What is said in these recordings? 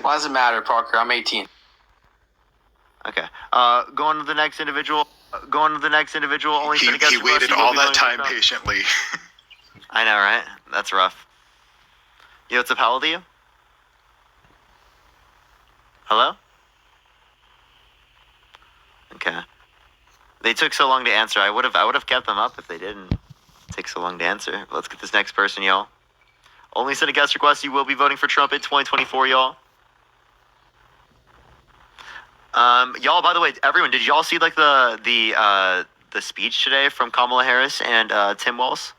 Why does it matter, Parker? I'm 18. Okay. Going to the next individual. Only He waited all that time patiently. I know, right? That's rough. Yo, what's up? How old are you? Hello? Okay. They took so long to answer. I would have kept them up if they didn't take so long to answer. Let's get this next person, y'all. Only send a guest request. You will be voting for Trump in 2024, y'all. Y'all. By the way, everyone, did y'all see like the speech today from Kamala Harris and Tim Walz?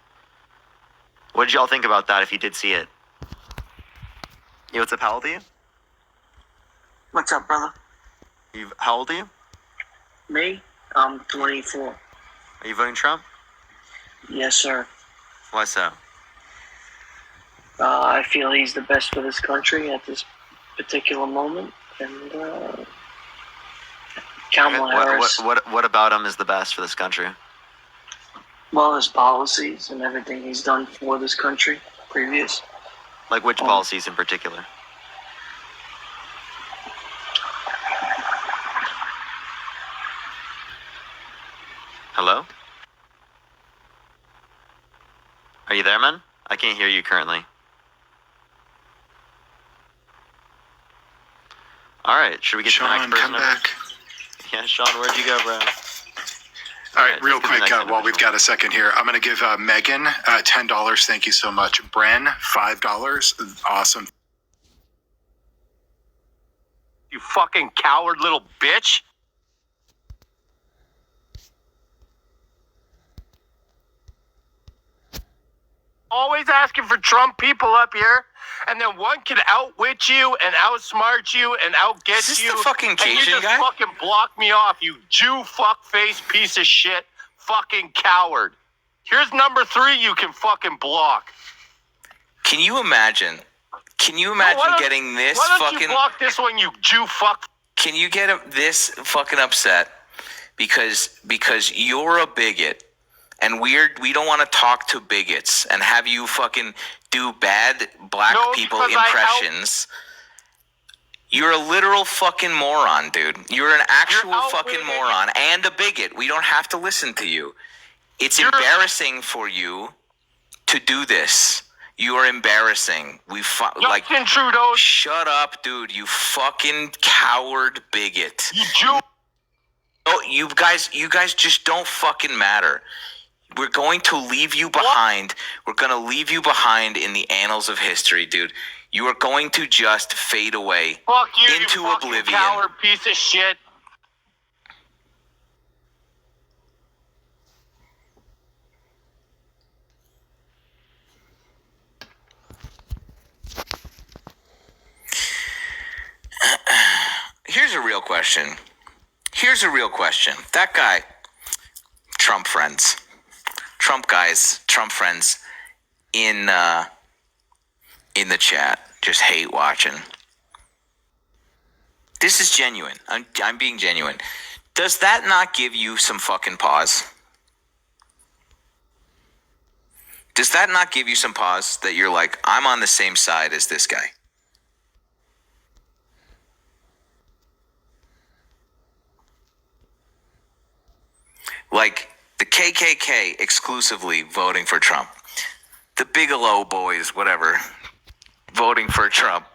What did y'all think about that? If you did see it. Yo, what's up? How old are you? What's up, brother? How old are you? Me? I'm 24. Are you voting Trump? Yes, sir. Why so? I feel he's the best for this country at this particular moment, and Kamala Harris. What about him is the best for this country? Well, his policies and everything he's done for this country previous. Like which policies in particular? Hello? Are you there, man? I can't hear you currently. Alright, should we get Sean, to the next person? come back. Yeah, Sean, where'd you go, bro? All right, real quick, while we've got a second here, I'm going to give Megan $10. Thank you so much. Bren, $5. Awesome. You fucking coward little bitch. Always asking for Trump people up here, and then one can outwit you and outsmart you and outguess Is this you. the fucking Cajun and you just guy? fucking block me off, you Jew fuckface piece of shit, fucking coward. Here's number 3 you can fucking block. Can you imagine? Getting this why don't fucking? you block this one, you Jew fuck? Can you get this fucking upset because you're a bigot and we don't want to talk to bigots and have you fucking do bad black people impressions. You're a literal fucking moron, dude. You're an actual fucking moron and a bigot. We don't have to listen to you. It's embarrassing for you to do this. You are embarrassing. Justin Trudeau. Shut up, dude. You fucking coward bigot. You Jew. Oh, you guys just don't fucking matter. We're going to leave you behind. We're going to leave you behind in the annals of history, dude. You are going to just fade away into you oblivion. Coward piece of shit. Here's a real question. That guy, Trump friends, Trump guys, Trump friends in the chat just hate watching. This is genuine. I'm being genuine. Does that not give you some fucking pause? Does that not give you some pause that you're like, I'm on the same side as this guy? Like the KKK exclusively voting for Trump. The Bigelow boys, whatever, voting for Trump.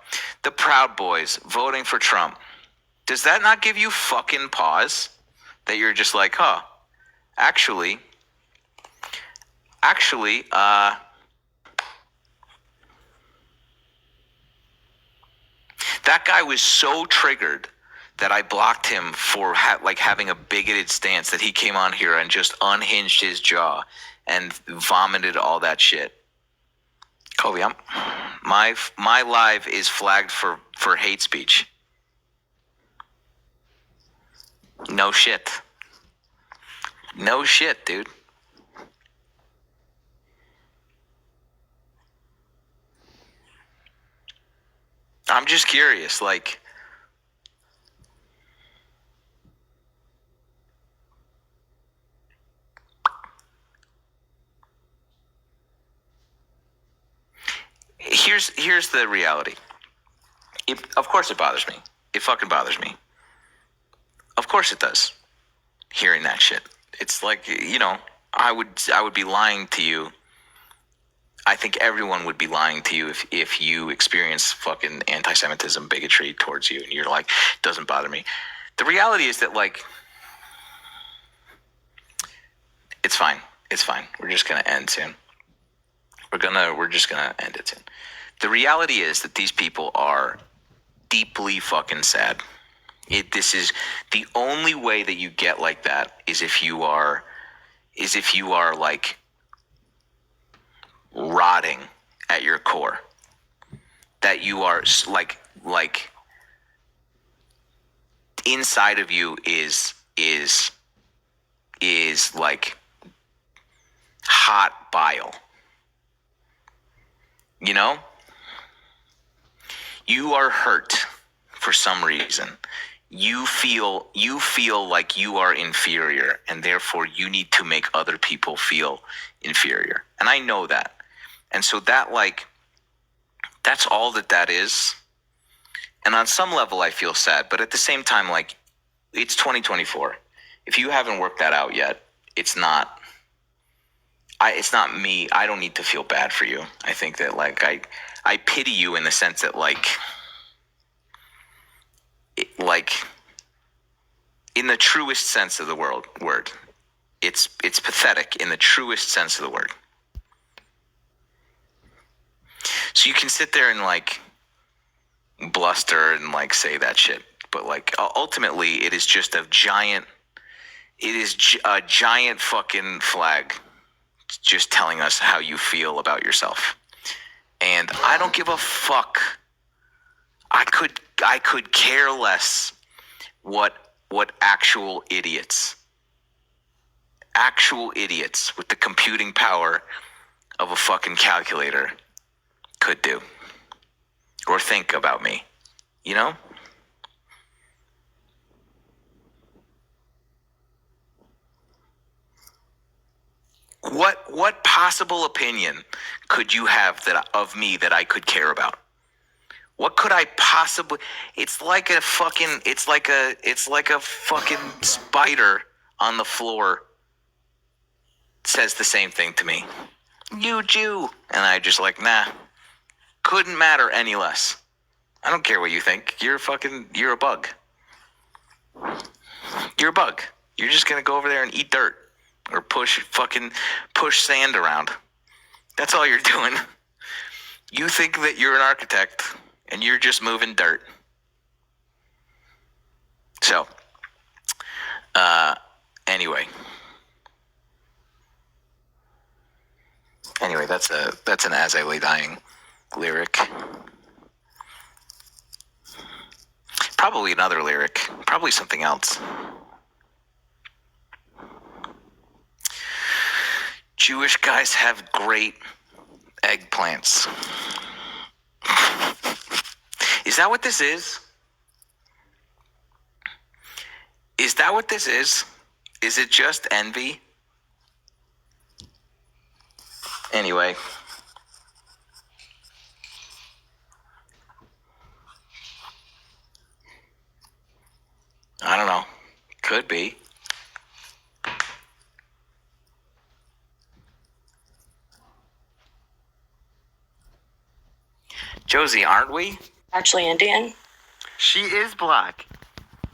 The Proud Boys voting for Trump. Does that not give you fucking pause? That you're just like, huh, actually, that guy was so triggered that I blocked him for having a bigoted stance that he came on here and just unhinged his jaw and vomited all that shit. Kobe, my live is flagged for hate speech. No shit. No shit, dude. I'm just curious, like, here's the reality. Of course it bothers me. It fucking bothers me. Of course it does. Hearing that shit. It's like, you know, I would be lying to you. I think everyone would be lying to you if you experience fucking anti-Semitism, bigotry towards you, and you're like, it doesn't bother me. The reality is that, like, it's fine. It's fine. We're just gonna end soon. We're just gonna end it soon. The reality is that these people are deeply fucking sad. This is the only way that you get like that is if you are like rotting at your core. That you are like inside of you is like hot bile. You know? You are hurt for some reason. You feel like you are inferior, and therefore you need to make other people feel inferior. And I know that. And so that, like, that's all that is. And on some level I feel sad, but at the same time, like, it's 2024. If you haven't worked that out yet, it's not me. I don't need to feel bad for you. I think that, like, I pity you in the sense that, like in the truest sense of the word, it's pathetic in the truest sense of the word. So you can sit there and, like, bluster and, like, say that shit, but, like, ultimately it is just a giant fucking flag just telling us how you feel about yourself. And I don't give a fuck. I could care less what actual idiots with the computing power of a fucking calculator could do or think about me, you know? What possible opinion could you have of me that I could care about? What could I possibly? It's like a fucking spider on the floor says the same thing to me. You Jew. And I just like, nah. Couldn't matter any less. I don't care what you think. You're a bug. You're a bug. You're just gonna go over there and eat dirt. Or push sand around. That's all you're doing. You think that you're an architect, and you're just moving dirt. So, anyway, that's an As I Lay Dying lyric. Probably another lyric. Probably something else. Jewish guys have great eggplants. Is that what this is? Is that what this is? Is it just envy? Anyway. I don't know. Could be. Josie, aren't we? Actually Indian. She is black.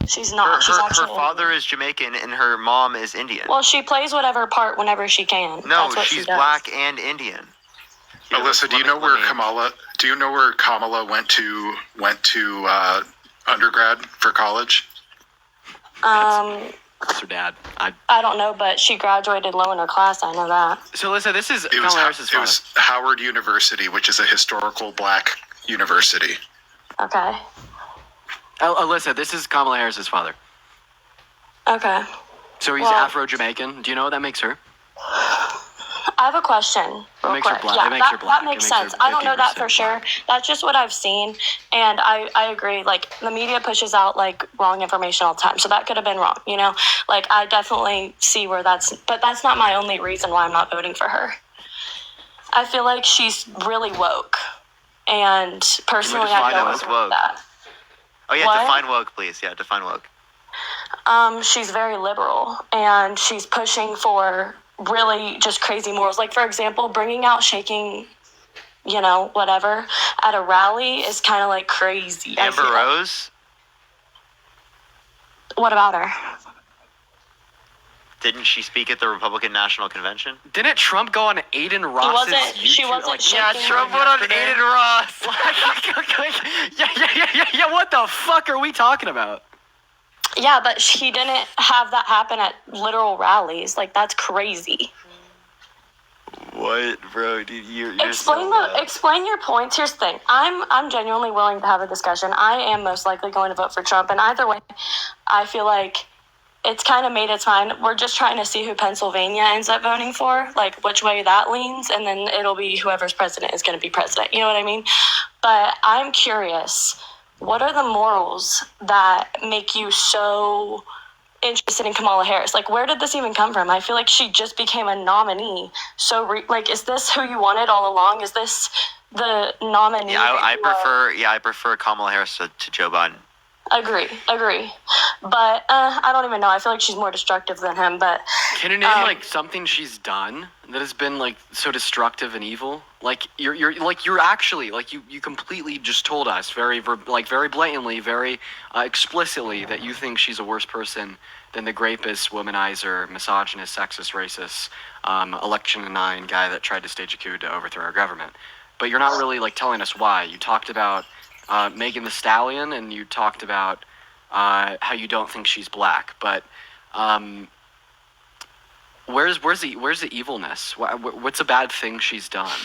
She's not. She's Her actually father is Jamaican and her mom is Indian. Well, she plays whatever part whenever she can. No, That's what she's she does. black and Indian. Alyssa, do you know where Kamala went to undergrad for college? That's her dad. I don't know, but she graduated low in her class. I know that. So, Alyssa, this is It was, Kamala Harris's it was Howard University, which is a historical black university. Okay. Alyssa, this is Kamala Harris's father. Okay. So he's Well- Afro-Jamaican. Do you know what that makes her? I have a question. Real makes her quick. black. Yeah, It makes her black. that makes It makes her sense. I don't know that 50% for sure. black. That's just what I've seen, and I agree. Like, the media pushes out, like, wrong information all the time, so that could have been wrong. You know, like, I definitely see where but that's not my only reason why I'm not voting for her. I feel like she's really woke, And personally, I define don't it as agree woke? with that. Oh yeah, What? define woke, please. Yeah, define woke. She's very liberal, and she's pushing for really just crazy morals. Like, for example, bringing out shaking, whatever, at a rally is kind of like crazy. I Amber feel. Rose. What about her? Didn't she speak at the Republican National Convention? Didn't Trump go on Aiden Ross's YouTube? She wasn't shaking. Yeah, Trump went on Aiden Ross. yeah. What the fuck are we talking about? Yeah, but she didn't have that happen at literal rallies. Like, that's crazy. What, bro? Dude, you're Explain your points. Here's the thing. I'm genuinely willing to have a discussion. I am most likely going to vote for Trump, and either way, I feel like it's kind of made its mind. We're just trying to see who Pennsylvania ends up voting for, like which way that leans, and then it'll be whoever's president is going to be president. You know what I mean? But I'm curious, what are the morals that make you so interested in Kamala Harris? Like, where did this even come from? I feel like she just became a nominee. So, is this who you wanted all along? Is this the nominee? Yeah, I prefer Kamala Harris to Joe Biden. Agree. But I don't even know. I feel like she's more destructive than him. But can you name something she's done that has been so destructive and evil? You're actually you completely just told us very blatantly, very explicitly that you think she's a worse person than the rapist, womanizer, misogynist, sexist, racist, election denying guy that tried to stage a coup to overthrow our government. But you're not really telling us why. You talked about Megan Thee Stallion, and you talked about how you don't think she's black. But where's the evilness? What's a bad thing she's done?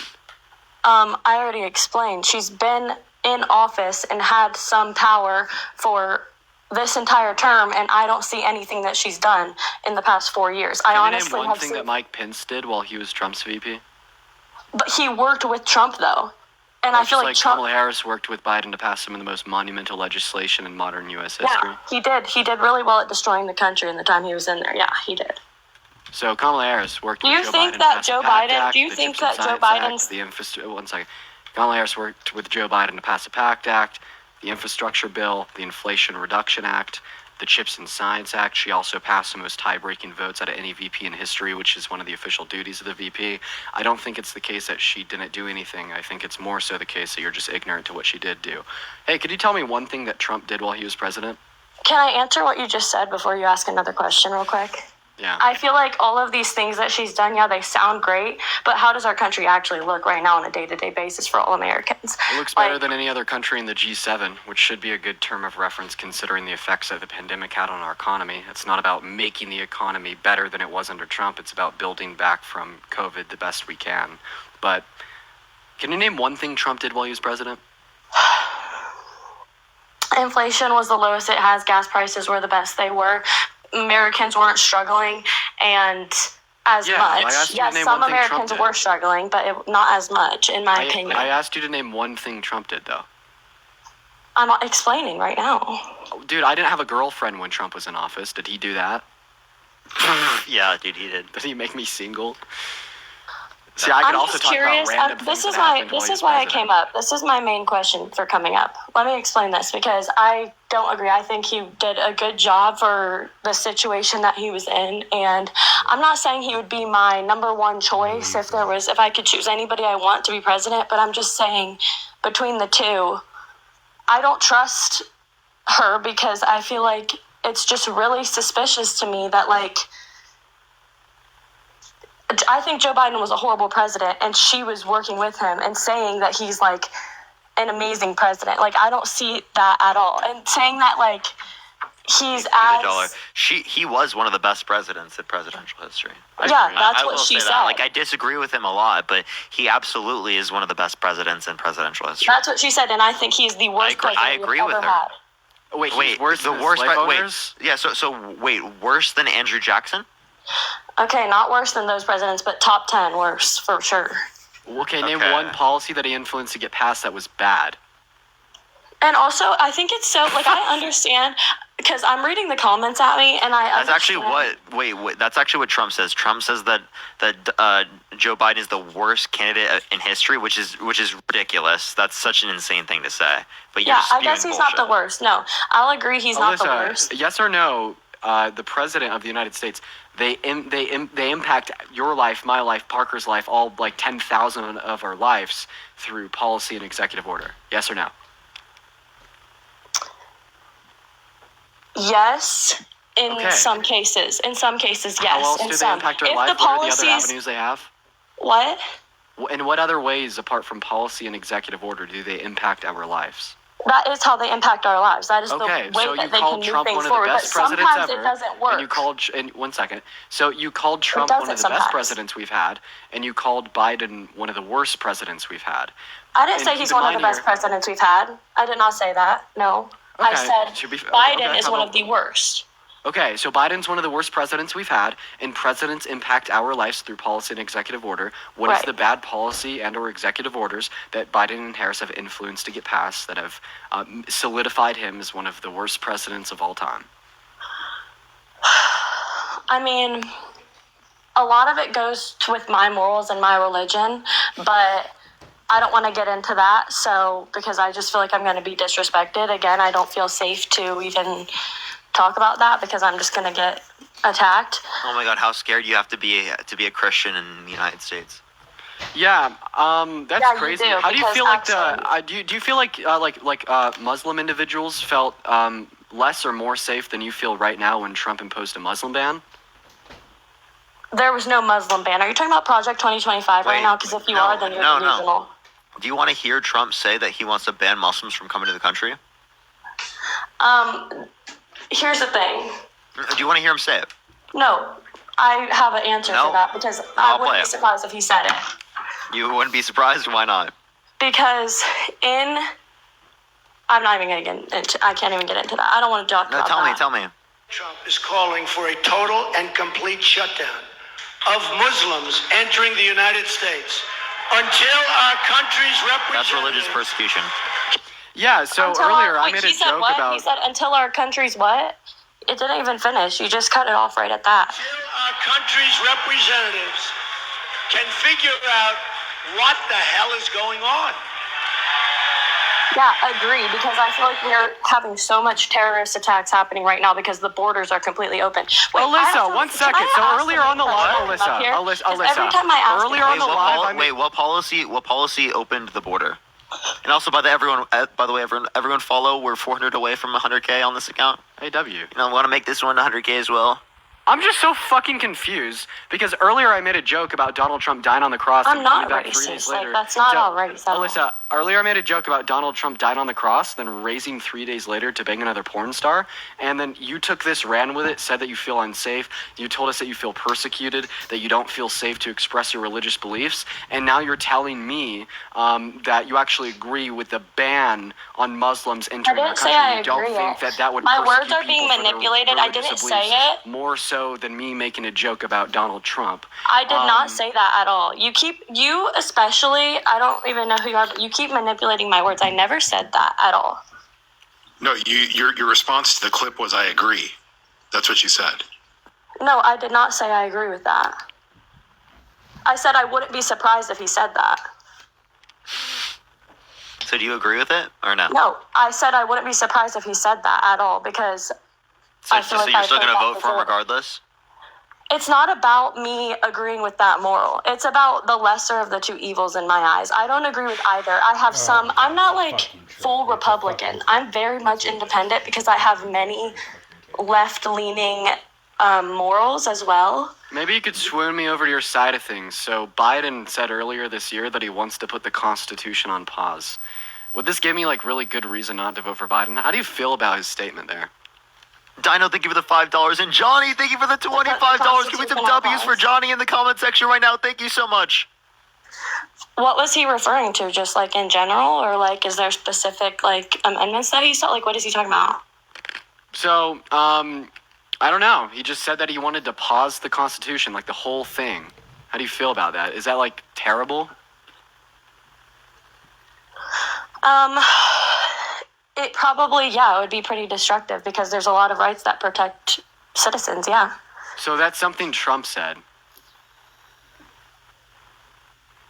I already explained. She's been in office and had some power for this entire term, and I don't see anything that she's done in the past 4 years. Can you name one thing that Mike Pence did while he was Trump's VP? But he worked with Trump, though. And I feel like Trump... Kamala Harris worked with Biden to pass some of the most monumental legislation in modern U.S. history. Yeah, he did. He did really well at destroying the country in the time he was in there. Yeah, he did. So Kamala Harris worked with Joe Biden. Do you think that Joe Biden's... One second. Kamala Harris worked with Joe Biden to pass the PACT Act, the Infrastructure Bill, the Inflation Reduction Act, the CHIPS and Science Act. She also passed the most tie-breaking votes out of any VP in history, which is one of the official duties of the VP. I don't think it's the case that she didn't do anything. I think it's more so the case that you're just ignorant to what she did do. Hey, could you tell me one thing that Trump did while he was president? Can I answer what you just said before you ask another question real quick? Yeah. I feel like all of these things that she's done, they sound great, but how does our country actually look right now on a day-to-day basis for all Americans? It looks better than any other country in the G7, which should be a good term of reference considering the effects that the pandemic had on our economy. It's not about making the economy better than it was under Trump. It's about building back from COVID the best we can. But can you name one thing Trump did while he was president? Inflation was the lowest it has. Gas prices were the best they were. Americans weren't struggling and as much. Yes, some Americans were struggling, but not as much, in my opinion. I asked you to name one thing Trump did, though. I'm explaining right now. Dude, I didn't have a girlfriend when Trump was in office. Did he do that? Yeah, dude, he did. Did he make me single? See, I could also talk about random things this is why I came up. This is my main question for coming up. Let me explain this because I don't agree. I think he did a good job for the situation that he was in, and I'm not saying he would be my number one choice if I could choose anybody I want to be president, but I'm just saying between the two, I don't trust her because I feel like it's just really suspicious to me that I think Joe Biden was a horrible president, and she was working with him and saying that he's an amazing president. I don't see that at all. And saying that he was one of the best presidents in presidential history. That's what she said. I disagree with him a lot, but he absolutely is one of the best presidents in presidential history. That's what she said, and I think he's the worst president I agree we've with ever her. had. Wait, worse than slave owners? Worse than Andrew Jackson? Okay, not worse than those presidents, but top 10 worse for sure. Okay, name one policy that he influenced to get passed that was bad. And also, I think it's so, I understand, because I'm reading the comments at me, and That's actually understand- wait. That's actually what Trump says. Trump says that Joe Biden is the worst candidate in history, which is ridiculous. That's such an insane thing to say. But you're Yeah, just I guess spewing he's not the bullshit. worst. No, I'll agree he's not the Alyssa, worst. yes or no? The president of the United States, they impact your life, my life, Parker's life, all like 10,000 of our lives through policy and executive order. Yes or no? Yes, in Okay. some cases. In some cases, yes. How else in do they some. impact our If life? the What are the other policies, avenues they have? what? In what other ways, apart from policy and executive order, do they impact our lives? That is how they impact our lives. That is Okay, the way so you that they can called move Trump things one of the forward. But best presidents sometimes ever, it doesn't work. and you called. And 1 second. So you called Trump one of the doesn't best sometimes. presidents we've had, and you called Biden one of the worst presidents we've had. I didn't and say keep he's in one of mind the best here- presidents we've had. I did not say that. No. I Okay, said should be- Biden okay, is how one about- of the worst. Okay, so Biden's one of the worst presidents we've had, and presidents impact our lives through policy and executive order. What is Right. the bad policy and/or executive orders that Biden and Harris have influenced to get passed that have solidified him as one of the worst presidents of all time? I mean, a lot of it goes with my morals and my religion, but I don't want to get into that. So, because I just feel like I'm going to be disrespected. Again, I don't feel safe to even talk about that because I'm just going to get attacked. Oh my God, how scared you have to be a Christian in the United States. Yeah, that's Yeah, you crazy. do, How do you because feel like actually- do you feel like Muslim individuals felt less or more safe than you feel right now when Trump imposed a Muslim ban? There was no Muslim ban. Are you talking about Project 2025 right Wait, now? Because if you no, are, then you're no. delusional. Do you want to hear Trump say that he wants to ban Muslims from coming to the country? Here's the thing. Do you want to hear him say it? No, I have an answer No. for that because I'll I wouldn't play be it. surprised if he said it. You wouldn't be surprised. Why not? Because I'm not even gonna get into. I can't even get into that. I don't want to talk No, about tell me. that. Tell me. Trump is calling for a total and complete shutdown of Muslims entering the United States until our country's That's religious representatives persecution. Yeah, so Until earlier our, I wait, made a he said joke what? about He said until our country's what? It didn't even finish. You just cut it off right at that. until our country's representatives can figure out what the hell is going on. Yeah, agree. Because I feel like we're having so much terrorist attacks happening right now because the borders are completely open. Wait, I Alyssa, have to- 1 can second. I So ask earlier the on the line, question up here? Alyssa, 'Cause every time I ask earlier him- on the live, I Wait, what policy opened the border? And also, by the way, everyone follow. We're 400 away from 100K on this account. AW. You know, want to make this one 100K as well. I'm just so fucking confused because earlier I made a joke about Donald Trump dying on the cross. I'm and not coming back 3 days racist. Like, later. that's not So, all racist at all. Alyssa, earlier I made a joke about Donald Trump died on the cross, then raising 3 days later to bang another porn star, and then you took this, ran with it, said that you feel unsafe. You told us that you feel persecuted, that you don't feel safe to express your religious beliefs, and now you're telling me that you actually agree with the ban on Muslims entering our didn't country. say I You don't agree think it. that would My persecute words are being people for their manipulated. I religious didn't say beliefs it. more so than me making a joke about Donald Trump. I did not say that at all. You especially, I don't even know who you are, but you keep manipulating my words. I never said that at all. No, your response to the clip was, "I agree." That's what you said. No, I did not say I agree with that. I said I wouldn't be surprised if he said that. So do you agree with it or no? No, I said I wouldn't be surprised if he said that at all because I feel like you're I've still heard going to that vote for him before. regardless? It's not about me agreeing with that moral. It's about the lesser of the two evils in my eyes. I don't agree with either. I have some, I'm not like full Republican. I'm very much independent because I have many left-leaning morals as well. Maybe you could swoon me over to your side of things. So Biden said earlier this year that he wants to put the Constitution on pause. Would this give me like really good reason not to vote for Biden? How do you feel about his statement there? Dino, thank you for the $5. And Johnny, thank you for the $25. Give me some W's for Johnny in the comment section right now. Thank you so much. What was he referring to? Just like in general, or like is there specific like amendments that he saw? Like what is he talking about? So, I don't know. He just said that he wanted to pause the Constitution, like the whole thing. How do you feel about that? Is that like terrible? It probably, yeah, it would be pretty destructive because there's a lot of rights that protect citizens, yeah. So that's something Trump said.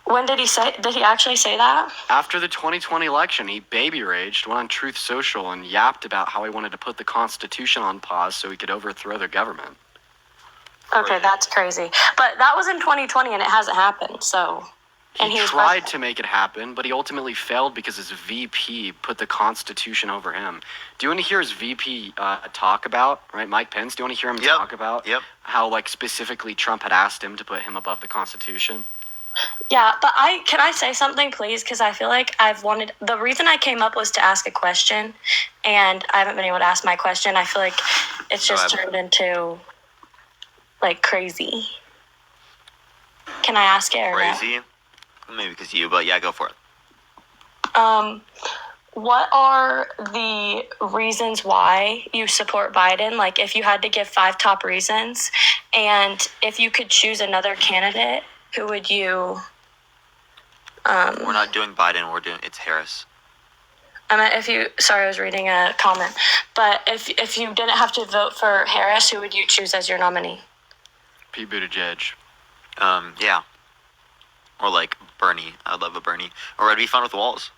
When did he actually say that? After the 2020 election, he baby raged, went on Truth Social, and yapped about how he wanted to put the Constitution on pause so he could overthrow the government. Okay, that's crazy. But that was in 2020 and it hasn't happened, so... And He was tried president. to make it happen, but he ultimately failed because his VP put the Constitution over him. Do you want to hear his VP talk about, right, Mike Pence? Do you want to hear him talk about how, like, specifically Trump had asked him to put him above the Constitution? Yeah, but can I say something, please? Because I feel like the reason I came up was to ask a question, and I haven't been able to ask my question. I feel like it's just turned into, like, crazy. Can I ask it or no? Crazy? Maybe because you, but yeah, go for it. What are the reasons why you support Biden? Like, if you had to give 5 top reasons, and if you could choose another candidate, who would you? We're not doing Biden. It's Harris. Sorry, I was reading a comment. But if you didn't have to vote for Harris, who would you choose as your nominee? Pete Buttigieg. Yeah. Or like Bernie. I'd love a Bernie. Or I'd be fun with Walz.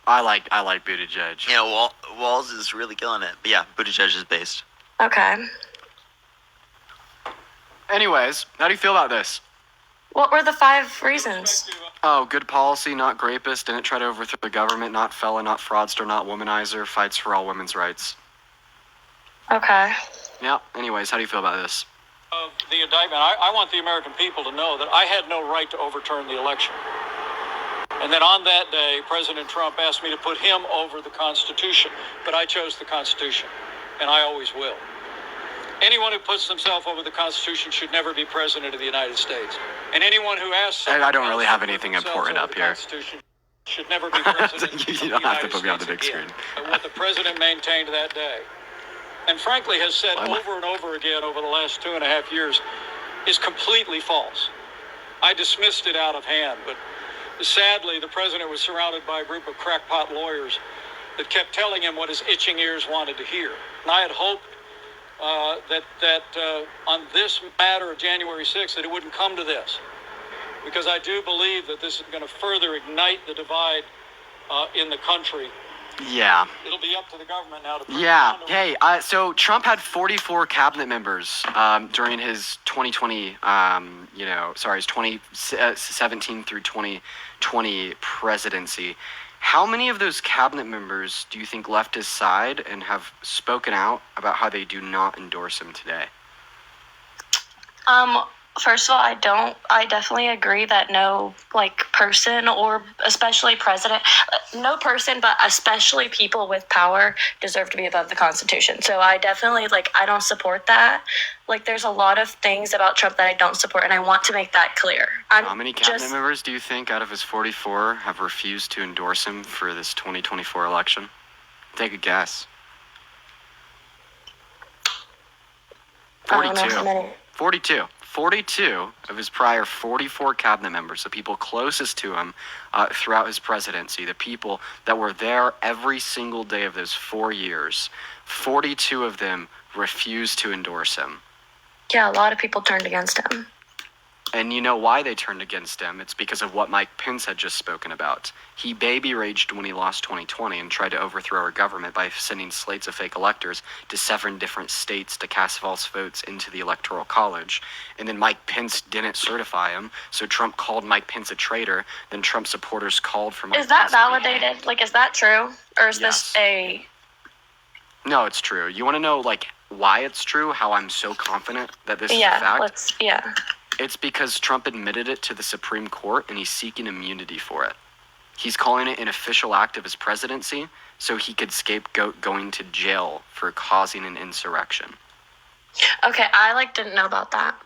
I like Buttigieg. Yeah, Walz is really killing it. But yeah, Buttigieg is based. Okay. Anyways, how do you feel about this? What were the 5 reasons? Oh, good policy, not rapist, didn't try to overthrow the government, not felon, not fraudster, not womanizer, fights for all women's rights. Okay. Yeah, anyways, how do you feel about this? The indictment, I want the American people to know that I had no right to overturn the election. And then on that day, President Trump asked me to put him over the Constitution, but I chose the Constitution, and I always will. Anyone who puts themselves over the Constitution should never be president of the United States. And anyone who asks... I don't really have anything important up here. Should never be president You don't have to put me on the big screen. What the president maintained that day, and frankly has said over and over again over the last 2.5 years, is completely false. I dismissed it out of hand, but sadly the president was surrounded by a group of crackpot lawyers that kept telling him what his itching ears wanted to hear. And I had hoped that on this matter of January 6th that it wouldn't come to this, because I do believe that this is going to further ignite the divide in the country. Yeah. It'll be up to the government now to... Yeah. Hey, so Trump had 44 cabinet members during his 2020, his 2017 through 2020 presidency. How many of those cabinet members do you think left his side and have spoken out about how they do not endorse him today? First of all, I definitely agree that no, person or especially president, no person, but especially people with power deserve to be above the Constitution. So I definitely, I don't support that. There's a lot of things about Trump that I don't support, and I want to make that clear. How many cabinet members do you think out of his 44 have refused to endorse him for this 2024 election? Take a guess. 42. I don't know how many. 42. 42 of his prior 44 cabinet members, the people closest to him throughout his presidency, the people that were there every single day of those 4 years, 42 of them refused to endorse him. Yeah, a lot of people turned against him. And you know why they turned against him? It's because of what Mike Pence had just spoken about. He baby raged when he lost 2020 and tried to overthrow our government by sending slates of fake electors to 7 different states to cast false votes into the Electoral College. And then Mike Pence didn't certify him, so Trump called Mike Pence a traitor. Then Trump supporters called for Mike Pence. Is that validated? Is that true? Or is this a... No, it's true. You want to know, why it's true? How I'm so confident that this is a fact? It's because Trump admitted it to the Supreme Court, and he's seeking immunity for it. He's calling it an official act of his presidency, so he could scapegoat going to jail for causing an insurrection. Okay, I didn't know about that.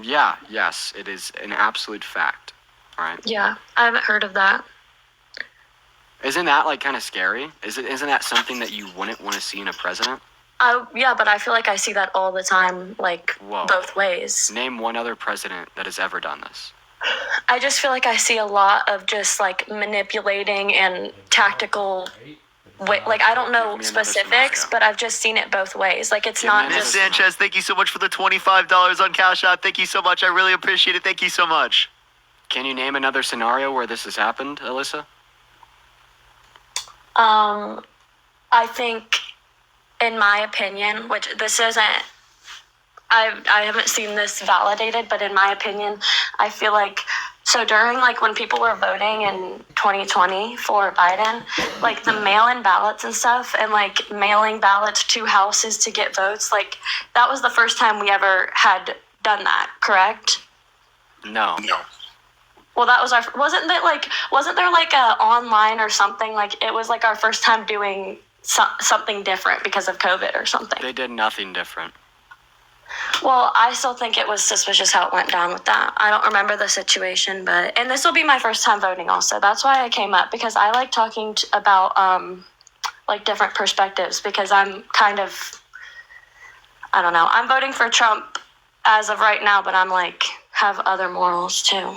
Yeah, yes, it is an absolute fact. All right. Yeah, I haven't heard of that. Isn't that kind of scary? Isn't that something that you wouldn't want to see in a president? Yeah, but I feel like I see that all the time, both ways. Name one other president that has ever done this. I just feel like I see a lot of just manipulating and tactical like I don't know Give me another specifics, scenario. but I've just seen it both ways. Like it's Give me not another Miss just Sanchez, thank you so much for the $25 on Cash App. Thank you so much. I really appreciate it. Thank you so much. Can you name another scenario where this has happened, Alyssa? I think, in my opinion, which this isn't, I haven't seen this validated, but in my opinion, I feel like, so during like when people were voting in 2020 for Biden, like the mail-in ballots and stuff, and like mailing ballots to houses to get votes, like that was the first time we ever had done that, correct? No. No. Well, that was wasn't there like a online or something, like it was like our first time doing something different because of COVID or something. They did nothing different. Well, I still think it was suspicious how it went down with that. I don't remember the situation, and this will be my first time voting also. That's why I came up, because I like talking about like different perspectives, because I'm kind of, I don't know. I'm voting for Trump as of right now, but I'm like, have other morals too.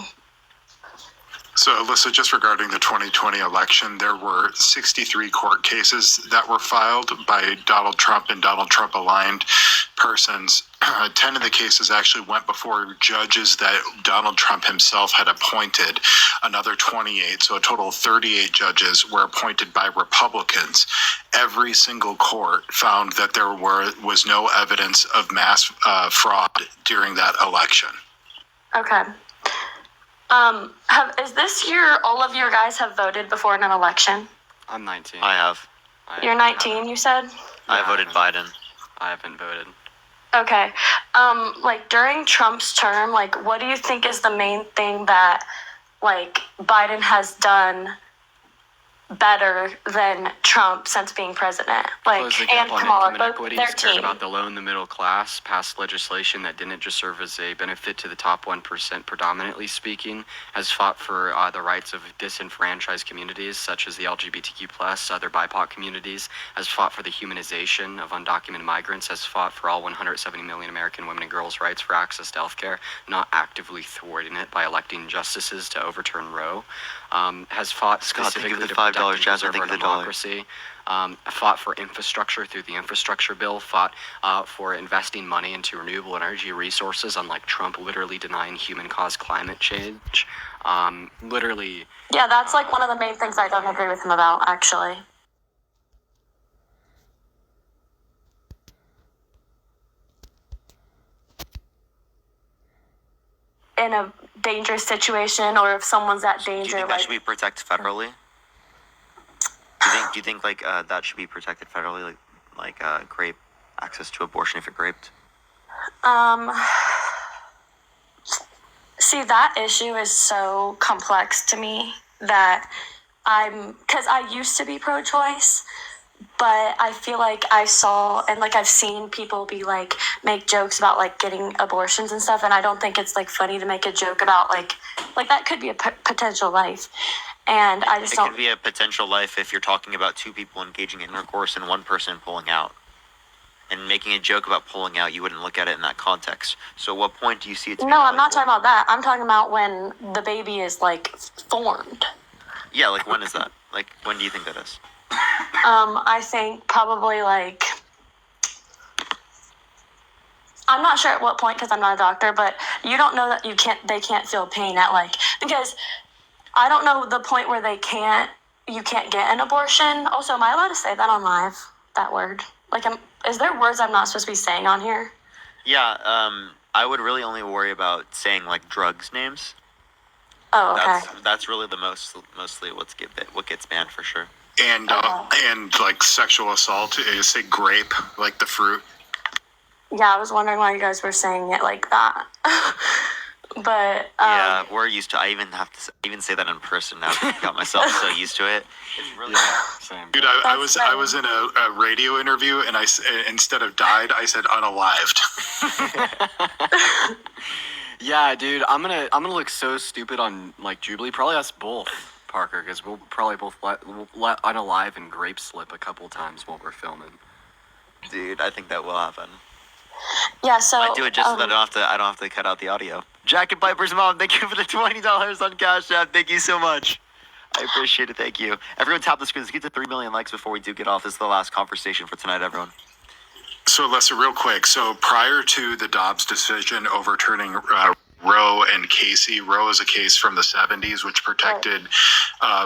So, Alyssa, just regarding the 2020 election, there were 63 court cases that were filed by Donald Trump and Donald Trump aligned persons. 10 of the cases actually went before judges that Donald Trump himself had appointed. Another 28, so a total of 38 judges were appointed by Republicans. Every single court found that there was no evidence of mass fraud during that election. Okay. Is this year all of your guys have voted before an election? I'm 19. I have. You're 19, you said? I voted Biden. I haven't voted. Okay. Like during Trump's term, like what do you think is the main thing that like Biden has done better than Trump since being president? Like, Closed the and gap on Kamala, income both inequities, their cared team. about the low and the middle class, passed legislation that didn't just serve as a benefit to the top 1%, predominantly speaking, has fought for the rights of disenfranchised communities such as the LGBTQ+, other BIPOC communities, has fought for the humanization of undocumented migrants, has fought for all 170 million American women and girls' rights for access to health care, not actively thwarting it by electing justices to overturn Roe, has fought Scott, thank you specifically for to the $5, protect and Jasmine, preserve thank our you for the dollar. democracy, fought for infrastructure through the infrastructure bill, fought for investing money into renewable energy resources, unlike Trump literally denying human-caused climate change. Literally, Yeah, that's like one of the main things I don't agree with him about, actually. In a dangerous situation, or if someone's at Do you danger, think that like should be protected federally? Do you think like that should be protected federally, like grape access to abortion if you're raped? See, that issue is so complex to me that because I used to be pro-choice, but I feel like I saw and like I've seen people be like make jokes about like getting abortions and stuff, and I don't think it's like funny to make a joke about like that could be a potential life, and I just It don't. could be a potential life if you're talking about two people engaging in intercourse and one person pulling out. And making a joke about pulling out, you wouldn't look at it in that context. So at what point do you see it to be No, I'm not valuable? talking about that. I'm talking about when the baby is like formed. Yeah, like when is that? Like when do you think that is? I think probably like, I'm not sure at what point because I'm not a doctor, but you don't know that they can't feel pain at like, because I don't know the point where you can't get an abortion. Also, am I allowed to say that on live? That word? Like, is there words I'm not supposed to be saying on here? Yeah, I would really only worry about saying like drugs names. Oh, okay. That's really the mostly what gets banned for sure. And like sexual assault, you say grape, like the fruit. Yeah, I was wondering why you guys were saying it like that. But Yeah, we're used to. I even say that in person now. I got myself so used to it. It's really same. Dude, I That's was in a radio interview, and instead of died, I said unalived. Yeah, dude, I'm gonna look so stupid on like Jubilee. Probably us both, Parker, because we'll probably both let unalive and grape slip a couple times while we're filming. Dude, I think that will happen. yeah, so I do it just so that I don't have to cut out the audio. Jack and Piper's mom, thank you for the $20 on Cash App. Thank you so much. I appreciate it. Thank you. Everyone tap the screen. Let's get to 3 million likes before we do get off. This is the last conversation for tonight, everyone. So, Alyssa, real quick. So, prior to the Dobbs decision overturning Roe and Casey, Roe is a case from the 70s, which protected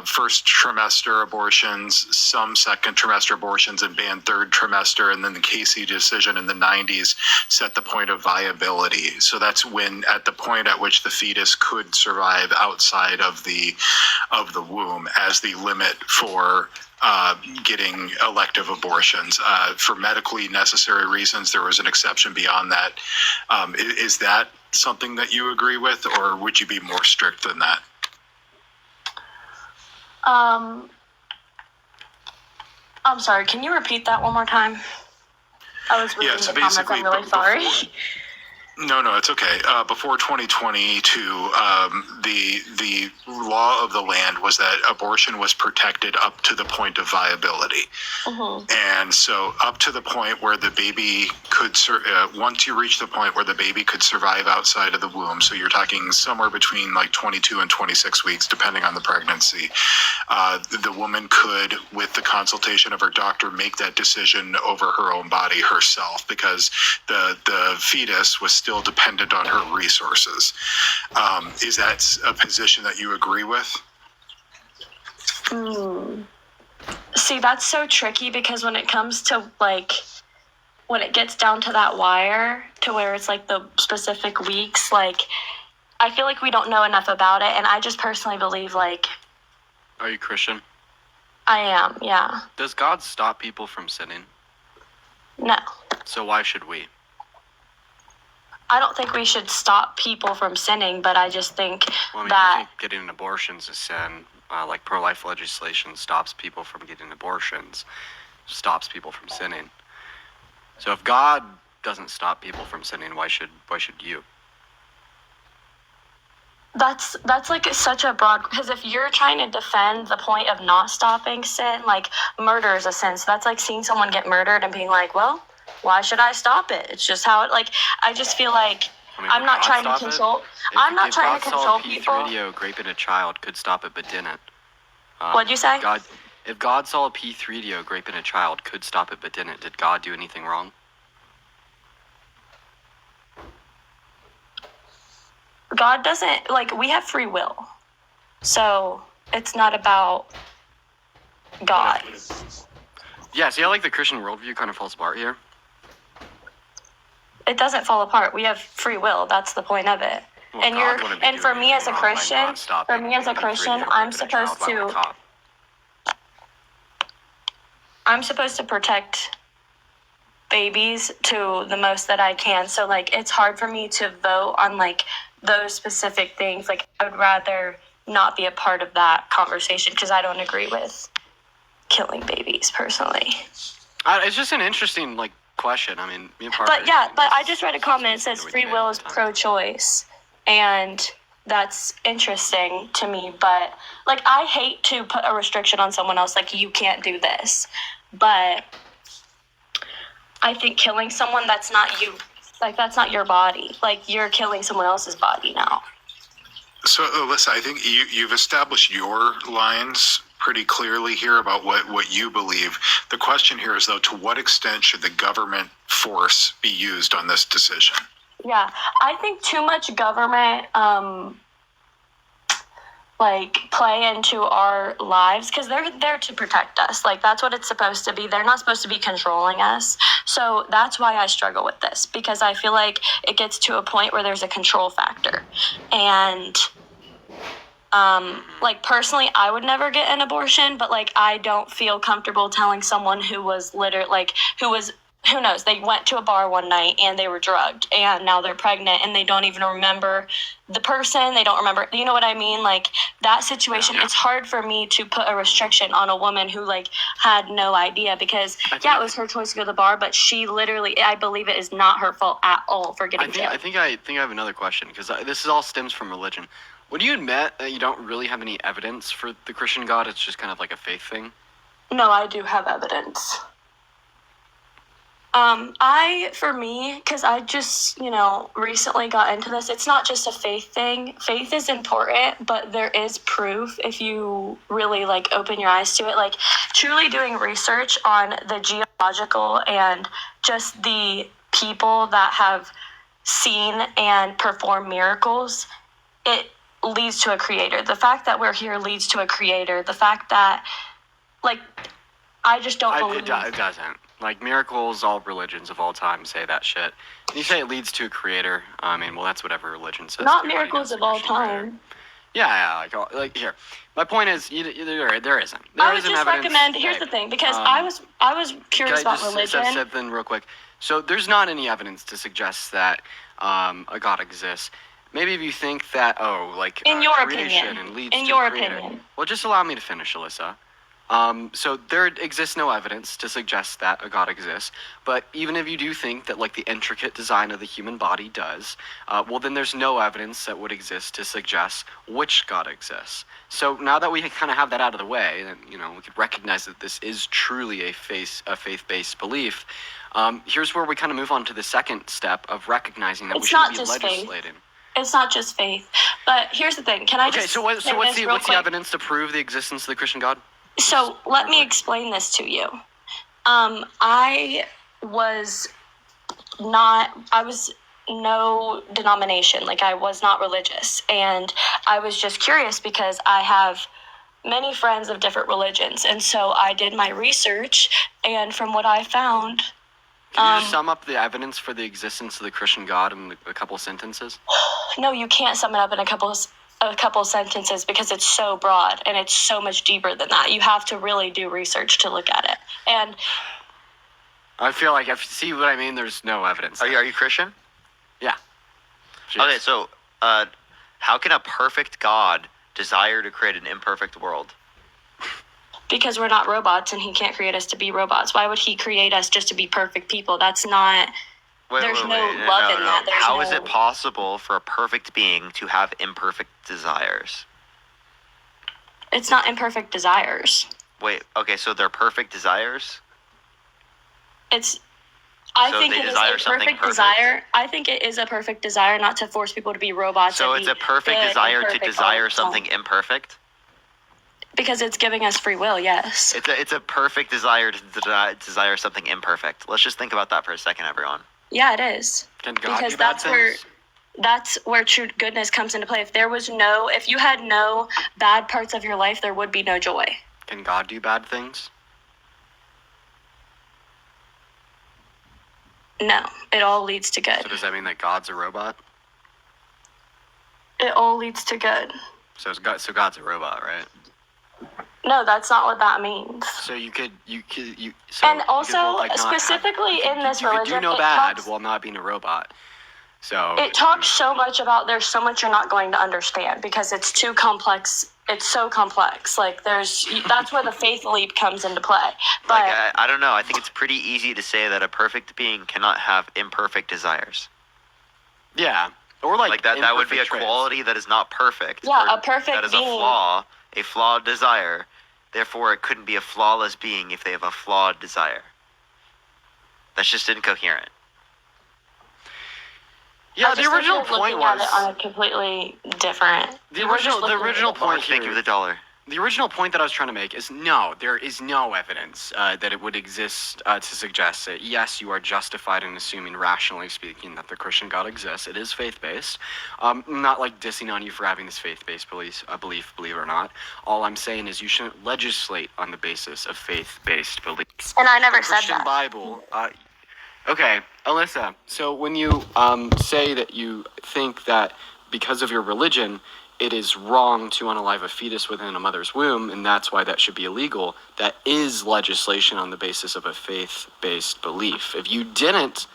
first trimester abortions, some second trimester abortions, and banned third trimester. And then the Casey decision in the 90s set the point of viability. So that's when, at the point at which the fetus could survive outside of the womb as the limit for getting elective abortions. For medically necessary reasons, there was an exception beyond that. Is that something that you agree with, or would you be more strict than that? I'm sorry, can you repeat that one more time? I was reading the comments, I'm really sorry. No, it's okay. Before 2022, the law of the land was that abortion was protected up to the point of viability. And so up to the point where the baby could, once you reach the point where the baby could survive outside of the womb, so you're talking somewhere between like 22 and 26 weeks, depending on the pregnancy, the woman could, with the consultation of her doctor, make that decision over her own body herself, because the fetus was still dependent on her resources. Is that a position that you agree with? See, that's so tricky, because when it comes to like, when it gets down to that wire to where it's like the specific weeks, like I feel like we don't know enough about it. And I just personally believe like. Are you Christian? I am, yeah. Does God stop people from sinning? No. So why should we? I don't think we should stop people from sinning, but I just think Well, I mean, that. I think getting an abortion is a sin. Like pro-life legislation stops people from getting abortions, stops people from sinning. So if God doesn't stop people from sinning, why should you? That's like such a broad, because if you're trying to defend the point of not stopping sin, like murder is a sin. So that's like seeing someone get murdered and being like, well, why should I stop it? It's just how it, like, I just feel like I'm not trying to control. I'm not trying to control people. If God saw a P3DO raping a child, could stop it, but didn't. What'd you say? If God saw a P3DO raping a child, could stop it, but didn't. Did God do anything wrong? God doesn't, like, we have free will. So it's not about God. Yeah, see how like the Christian worldview kind of falls apart here? It doesn't fall apart. We have free will. That's the point of it. Well, And God wouldn't be and for doing me as a anything wrong by Christian, not stopping for me as a P3DO Christian, raping I'm a child supposed by a to cop. protect babies to the most that I can. So like it's hard for me to vote on like those specific things. Like I would rather not be a part of that conversation because I don't agree with killing babies personally. It's just an interesting like question. I mean, me and Parker. But yeah, but I just read a comment that says free will is pro-choice, and that's interesting to me. But like, I hate to put a restriction on someone else, like you can't do this. But I think killing someone that's not you, like that's not your body. Like you're killing someone else's body now. So, Alyssa, I think you've established your lines pretty clearly here about what you believe. The question here is, though, to what extent should the government force be used on this decision? Yeah, I think too much government like play into our lives because they're there to protect us. Like that's what it's supposed to be. They're not supposed to be controlling us. So that's why I struggle with this, because I feel like it gets to a point where there's a control factor. And like personally, I would never get an abortion, but like I don't feel comfortable telling someone who was literally like who knows, they went to a bar one night and they were drugged and now they're pregnant and they don't even remember the person. They don't remember, you know what I mean? Like that situation, it's hard for me to put a restriction on a woman who like had no idea because it was her choice to go to the bar, but she literally, I believe it is not her fault at all for getting killed. I think I have another question because this all stems from religion. Would you admit that you don't really have any evidence for the Christian God? It's just kind of like a faith thing? No, I do have evidence. For me, because I just, recently got into this, it's not just a faith thing. Faith is important, but there is proof if you really, open your eyes to it. Truly doing research on the geological and just the people that have seen and performed miracles, it leads to a creator. The fact that we're here leads to a creator. The fact that, I just don't believe... It doesn't. Miracles, all religions of all time say that shit. And you say it leads to a creator. I mean, well, that's what every religion says. Not miracles of all time. Yeah, here. My point is, there isn't. I would just recommend. Here's the thing, because I was curious about religion. Said then real quick. So there's not any evidence to suggest that a God exists. Maybe if you think that in your creation opinion, and leads in to your a creator. opinion. Well, just allow me to finish, Alyssa. So there exists no evidence to suggest that a God exists, but even if you do think that the intricate design of the human body does, well then there's no evidence that would exist to suggest which God exists. So now that we kind of have that out of the way, and we could recognize that this is truly a faith-based belief, here's where we kind of move on to the second step of recognizing that we shouldn't be legislating. It's not just faith, but here's the thing. Can I just what's the evidence to prove the existence of the Christian God? So let me explain this to you. I was no denomination. I was not religious. And I was just curious because I have many friends of different religions. And so I did my research, and from what I found... Can you just sum up the evidence for the existence of the Christian God in a couple sentences? No, you can't sum it up in a couple sentences because it's so broad and it's so much deeper than that. You have to really do research to look at it. And I feel like see what I mean? There's no evidence. Are you Christian? Yeah. Jeez. Okay, so how can a perfect God desire to create an imperfect world? Because we're not robots and he can't create us to be robots. Why would he create us just to be perfect people? That's not... There's no love in that. How is it possible for a perfect being to have imperfect desires? It's not imperfect desires. Wait, okay, so they're perfect desires? I think it is a perfect desire. I think it is a perfect desire not to force people to be robots. So it's a perfect desire to desire something imperfect? Because it's giving us free will, yes. It's a perfect desire to desire something imperfect. Let's just think about that for a second, everyone. Yeah, it is. Can God because do bad things? That's where true goodness comes into play. If you had no bad parts of your life, there would be no joy. Can God do bad things? No, it all leads to good. So does that mean that God's a robot? It all leads to good. So God's a robot, right? No, that's not what that means. So and also, specifically in this religion, you could do no bad while not being a robot. So it talks so much about there's so much you're not going to understand because it's too complex. It's so complex. That's where the faith leap comes into play. But I don't know. I think it's pretty easy to say that a perfect being cannot have imperfect desires. Yeah, or that would be a quality that is not perfect. Yeah, a perfect that is being. A flawed desire. Therefore, it couldn't be a flawless being if they have a flawed desire. That's just incoherent. Yeah, the original point was on a completely different. The original point. Thank you for the $1. The original point that I was trying to make is no, there is no evidence that it would exist to suggest that yes, you are justified in assuming, rationally speaking, that the Christian God exists. It is faith-based. I'm not dissing on you for having this faith-based belief, believe it or not. All I'm saying is you shouldn't legislate on the basis of faith-based beliefs. And I never said Christian that. Bible. Okay, Alyssa. So when you say that you think that because of your religion, it is wrong to unalive a fetus within a mother's womb, and that's why that should be illegal. That is legislation on the basis of a faith-based belief. If you didn't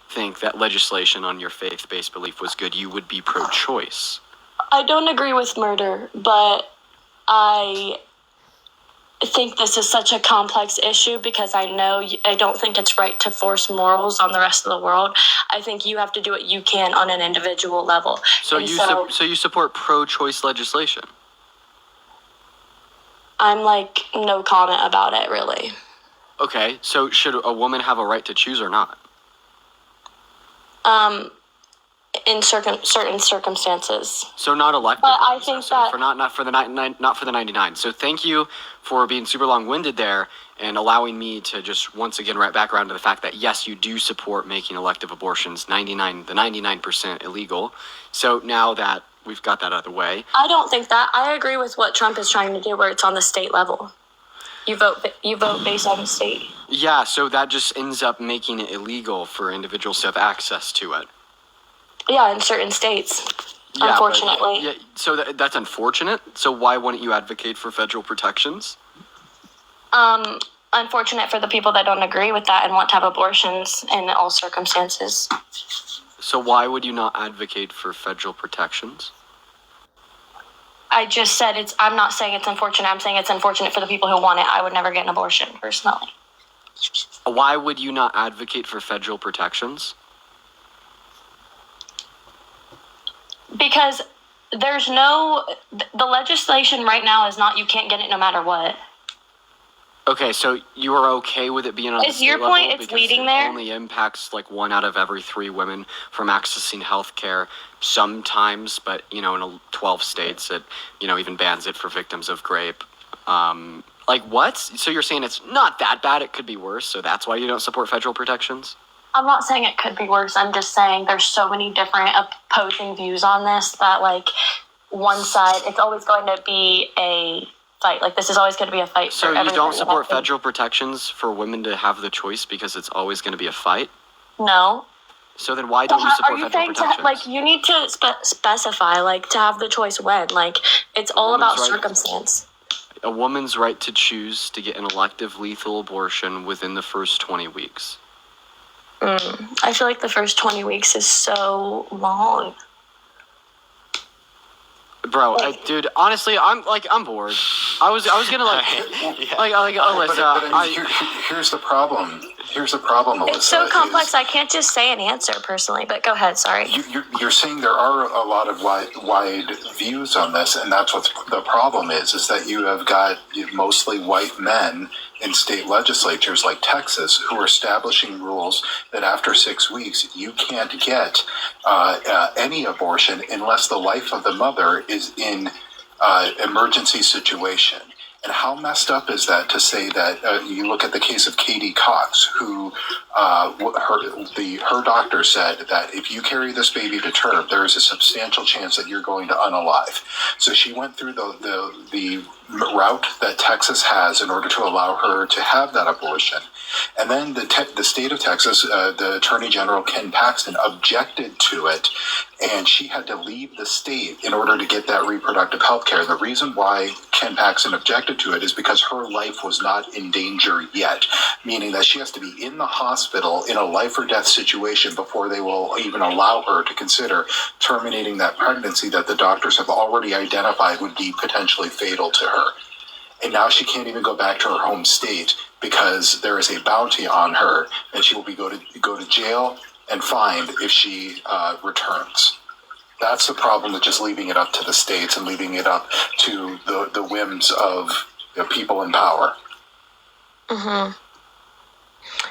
think that legislation on your faith-based belief was good, you would be pro-choice. I don't agree with murder, but I think this is such a complex issue because I don't think it's right to force morals on the rest of the world. I think you have to do what you can on an individual level. So you support pro-choice legislation? I'm no comment about it, really. Okay, so should a woman have a right to choose or not? In certain circumstances. So not elective. But I ones, think so that- for not for the 99. So thank you for being super long-winded there and allowing me to just once again wrap back around to the fact that yes, you do support making elective abortions 99% illegal. So now that we've got that out of the way, I don't think that. I agree with what Trump is trying to do, where it's on the state level. You vote based on the state. yeah, so that just ends up making it illegal for individuals to have access to it. Yeah, in certain states. Yeah, but- Unfortunately. yeah, so that's unfortunate. So why wouldn't you advocate for federal protections? Unfortunate for the people that don't agree with that and want to have abortions in all circumstances. So why would you not advocate for federal protections? I just said I'm not saying it's unfortunate. I'm saying it's unfortunate for the people who want it. I would never get an abortion, personally. Why would you not advocate for federal protections? Because the legislation right now is not, you can't get it no matter what. Okay, so you are okay with it being on the Is state your level point it's because leading it there? only impacts like 1 out of every 3 women from accessing health care sometimes, but in 12 states it even bans it for victims of rape. Like what? So you're saying it's not that bad, it could be worse, so that's why you don't support federal protections? I'm not saying it could be worse. I'm just saying there's so many different opposing views on this that, like, one side, it's always going to be a fight. Like, this is always going to be a fight. So for you everybody. don't support federal protections for women to have the choice because it's always going to be a fight? No. So then why don't you support Are you federal saying protections? like, you need to specify, like, to have the choice when? Like, it's all about woman's right. circumstance. A woman's right to choose to get an elective lethal abortion within the first 20 weeks. I feel like the first 20 weeks is so long. Bro, dude, honestly, I'm bored. I was gonna Alyssa. Here's the problem. Here's the problem, Alyssa. It's so complex, is I can't just say an answer personally, but go ahead, sorry. You're saying there are a lot of wide views on this, and that's what the problem is that you have got mostly white men in state legislatures like Texas who are establishing rules that after 6 weeks you can't get any abortion unless the life of the mother is in emergency situation. And how messed up is that to say that you look at the case of Katie Cox, who her doctor said that if you carry this baby to term, there is a substantial chance that you're going to unalive. So she went through the route that Texas has in order to allow her to have that abortion. And then the state of Texas, the Attorney General Ken Paxton objected to it, and she had to leave the state in order to get that reproductive health care. The reason why Ken Paxton objected to it is because her life was not in danger yet, meaning that she has to be in the hospital in a life or death situation before they will even allow her to consider terminating that pregnancy that the doctors have already identified would be potentially fatal to her. And now she can't even go back to her home state because there is a bounty on her, and she will go to jail and fined if she returns. That's the problem with just leaving it up to the states and leaving it up to the whims of people in power. Mm-hmm.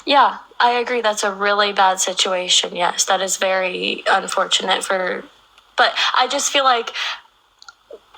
Yeah, I agree. That's a really bad situation. Yes, that is very unfortunate but I just feel like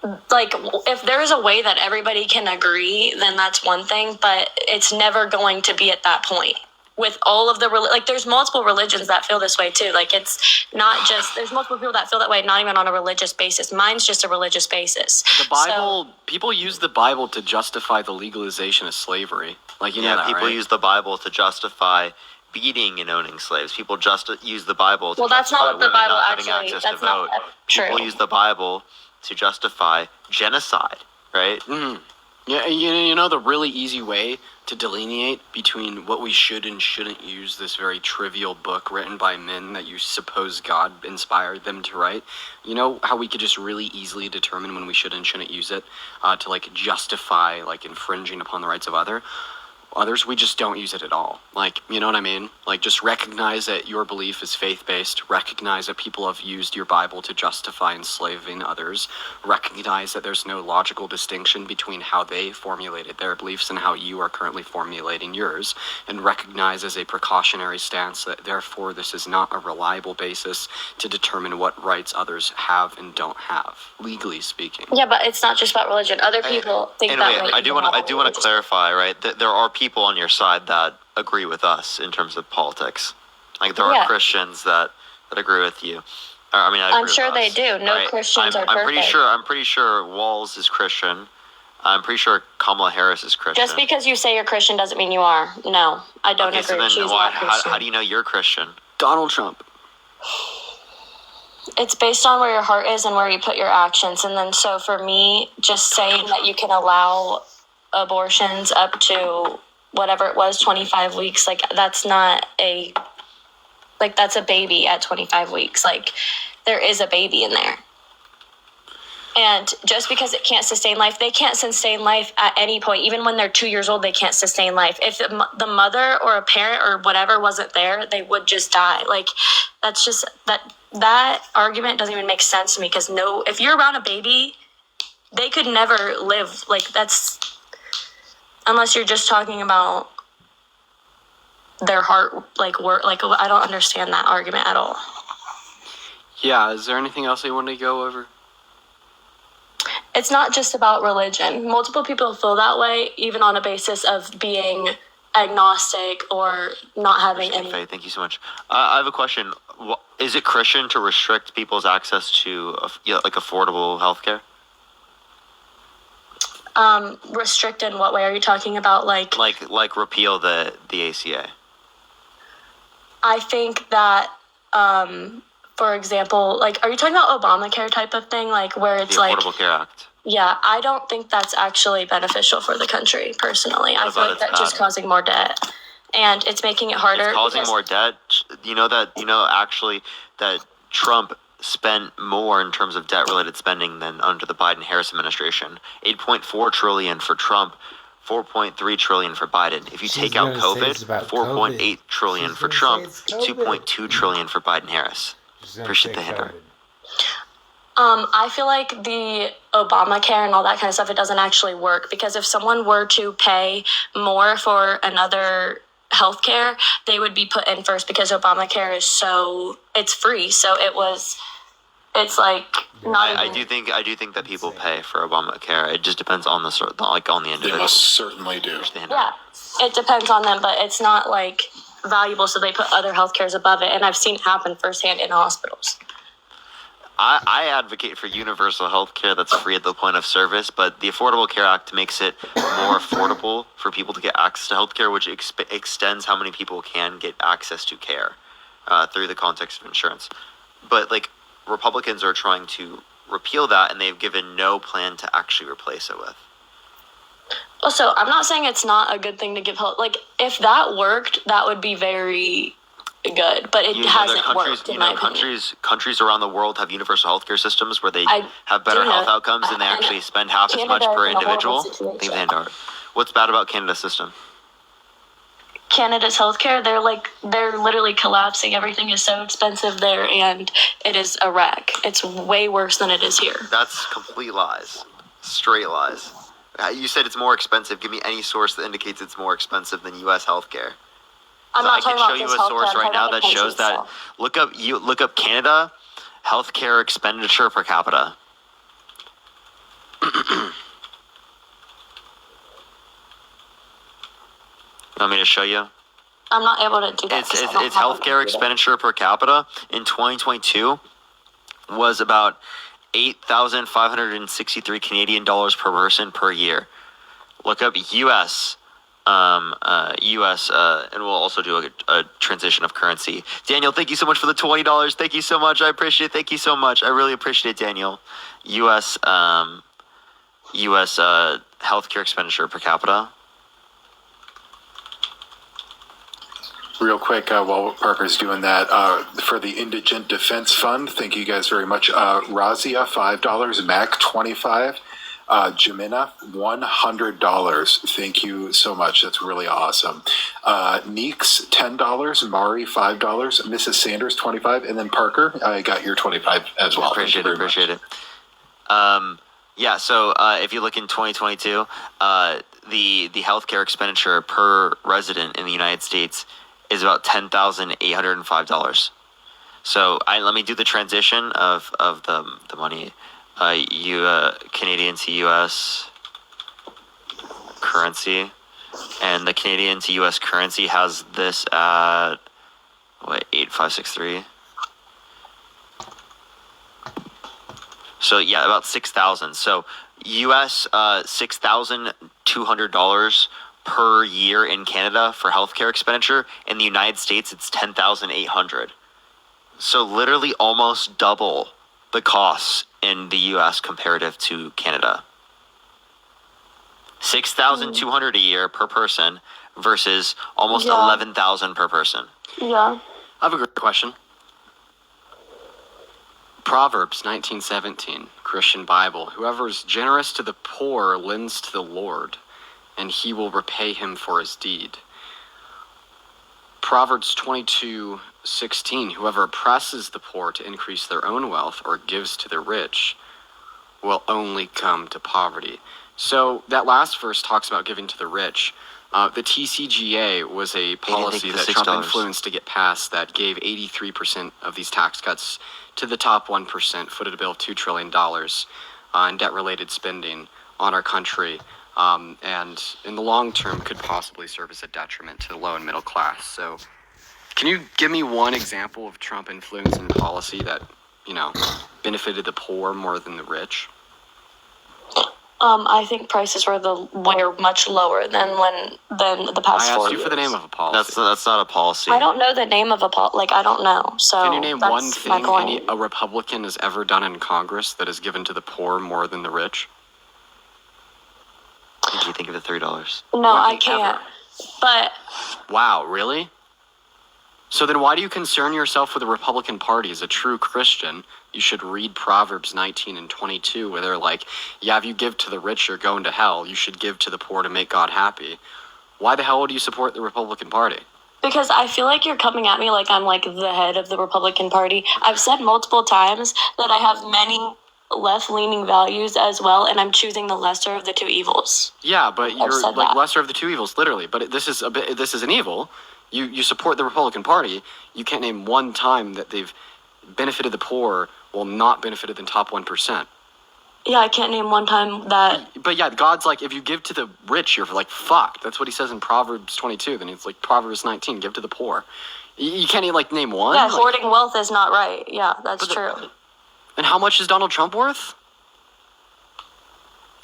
if there is a way that everybody can agree, then that's one thing, but it's never going to be at that point. With all of the there's multiple religions that feel this way too. Like, it's not just, there's multiple people that feel that way, not even on a religious basis. Mine's just a religious basis. The Bible, people use the Bible to justify the legalization of slavery. Like, you know that, people right? use the Bible to justify beating and owning slaves. People just use the Bible to that's not justify what the women Bible not having actually, access that's to not vote. true. People use the Bible to justify genocide, right? Mm-hmm. Yeah, you know the really easy way to delineate between what we should and shouldn't use this very trivial book written by men that you suppose God inspired them to write. You know how we could just really easily determine when we should and shouldn't use it to justify infringing upon the rights of other? Others, we just don't use it at all. Like, you know what I mean? Like, just recognize that your belief is faith-based. Recognize that people have used your Bible to justify enslaving others. Recognize that there's no logical distinction between how they formulated their beliefs and how you are currently formulating yours. And recognize as a precautionary stance that, therefore, this is not a reliable basis to determine what rights others have and don't have, legally speaking. Yeah, but it's not just about religion. Other people think Anyway, that way. I do want to clarify, right? That there are people on your side that agree with us in terms of politics. Like there are Christians that agree with you. I mean, I'm sure they do. No Christians are perfect. I'm pretty sure Walls is Christian. I'm pretty sure Kamala Harris is Christian. Just because you say you're Christian doesn't mean you are. No, I don't agree. So then She's not Christian. how do you know you're Christian? Donald Trump. It's based on where your heart is and where you put your actions. And then so for me, just saying that you can allow abortions up to whatever it was, 25 weeks, like that's not a, like that's a baby at 25 weeks. Like there is a baby in there. And just because it can't sustain life, they can't sustain life at any point. Even when they're 2 years old, they can't sustain life. If the mother or a parent or whatever wasn't there, they would just die. Like that's just, that argument doesn't even make sense to me because if you're around a baby, they could never live. Like that's, unless you're just talking about their heart, like work. Like I don't understand that argument at all. Yeah, is there anything else you want to go over? It's not just about religion. Multiple people feel that way, even on a basis of being agnostic or not having any. Faye, thank you so much. I have a question. Is it Christian to restrict people's access to like affordable healthcare? Restrict in what way are you talking about? Like repeal the ACA. I think that, for example, like, are you talking about Obamacare type of thing? Like where it's the Affordable Care Act. Yeah, I don't think that's actually beneficial for the country, personally. I feel like that's just causing more debt. And it's making it harder. It's causing more debt. Actually that Trump spent more in terms of debt-related spending than under the Biden-Harris administration. $8.4 trillion for Trump, $4.3 trillion for Biden. If you take out COVID, $4.8 trillion for Trump, $2.2 trillion for Biden-Harris. Appreciate the handout. I feel like the Obamacare and all that kind of stuff, it doesn't actually work because if someone were to pay more for another healthcare, they would be put in first because Obamacare is it's free. So it's like not. I do think that people pay for Obamacare. It just depends on on the individual. They most certainly do. Yeah, it depends on them, but it's not like valuable. So they put other healthcares above it, and I've seen it happen firsthand in hospitals. I advocate for universal health care that's free at the point of service, but the Affordable Care Act makes it more affordable for people to get access to health care, which extends how many people can get access to care through the context of insurance. But Republicans are trying to repeal that, and they've given no plan to actually replace it with. Also, I'm not saying it's not a good thing to give health. Like, if that worked, that would be very good, but it hasn't worked in my opinion. Countries around the world have universal healthcare systems where they have better health outcomes and they actually spend half as much per individual. What's bad about Canada's system? Canada's healthcare, they're literally collapsing. Everything is so expensive there, and it is a wreck. It's way worse than it is here. That's complete lies, straight lies. You said it's more expensive. Give me any source that indicates it's more expensive than U.S. healthcare. I can show you a source right now that shows that. Look up Canada healthcare expenditure per capita. You want me to show you? I'm not able to do that. It's healthcare expenditure per capita in 2022 was about 8,563 Canadian dollars per person per year. Look up U.S. And we'll also do a transition of currency. Daniel, thank you so much for the $20. Thank you so much. I appreciate it. Thank you so much. I really appreciate it, Daniel. U.S. Healthcare expenditure per capita. Real quick, while Parker's doing that, for the Indigent Defense Fund, thank you guys very much. Razia, $5, Mac, $25. Jamina, $100. Thank you so much. That's really awesome. Neeks, $10. Mari, $5. Mrs. Sanders, 25. And then Parker, I got your 25 as well. Appreciate it. Yeah, so if you look in 2022, the healthcare expenditure per resident in the United States is about $10,805. So let me do the transition of the money, Canadian to U.S. currency, and the Canadian to U.S. currency has this at 8563. So yeah, about 6,000. So U.S. $6,200 per year in Canada for healthcare expenditure. In the United States, it's $10,800. So literally almost double the costs in the U.S. comparative to Canada. $6,200 a year per person versus almost $11,000 per person. Yeah. I have a great question. Proverbs 19:17, Christian Bible. Whoever is generous to the poor lends to the Lord, and he will repay him for his deed. Proverbs 22:16, whoever oppresses the poor to increase their own wealth or gives to the rich will only come to poverty. So that last verse talks about giving to the rich. The TCJA was a policy that Trump influenced to get passed that gave 83% of these tax cuts to the top 1%, footed a bill of $2 trillion in debt-related spending on our country, and in the long term could possibly serve as a detriment to the low and middle class. So can you give me one example of Trump influencing policy that, benefited the poor more than the rich? I think prices were much lower than the past 4 years. I asked you for the name of a policy. That's not a policy. I don't know the name of a policy. I don't know. So can you name one that's thing my point. a Republican has ever done in Congress that has given to the poor more than the rich? Did you think of the $3? No, I can't. But wow, really? So then why do you concern yourself with the Republican Party? As a true Christian, you should read Proverbs 19 and 22, where they're like, yeah, if you give to the rich, you're going to hell. You should give to the poor to make God happy. Why the hell would you support the Republican Party? because I feel like you're coming at me like I'm like the head of the Republican Party. I've said multiple times that I have many left-leaning values as well, and I'm choosing the lesser of the two evils. Yeah, but you're said like that. lesser of the two evils, literally. But this is an evil. You support the Republican Party. You can't name one time that they've benefited the poor while not benefited the top 1%. Yeah, I can't name one time that. But yeah, God's like, if you give to the rich, you're like fucked. That's what he says in Proverbs 22. Then it's like Proverbs 19, give to the poor. You can't even like name one. Yeah, like, hoarding wealth is not right. Yeah, that's true. And how much is Donald Trump worth?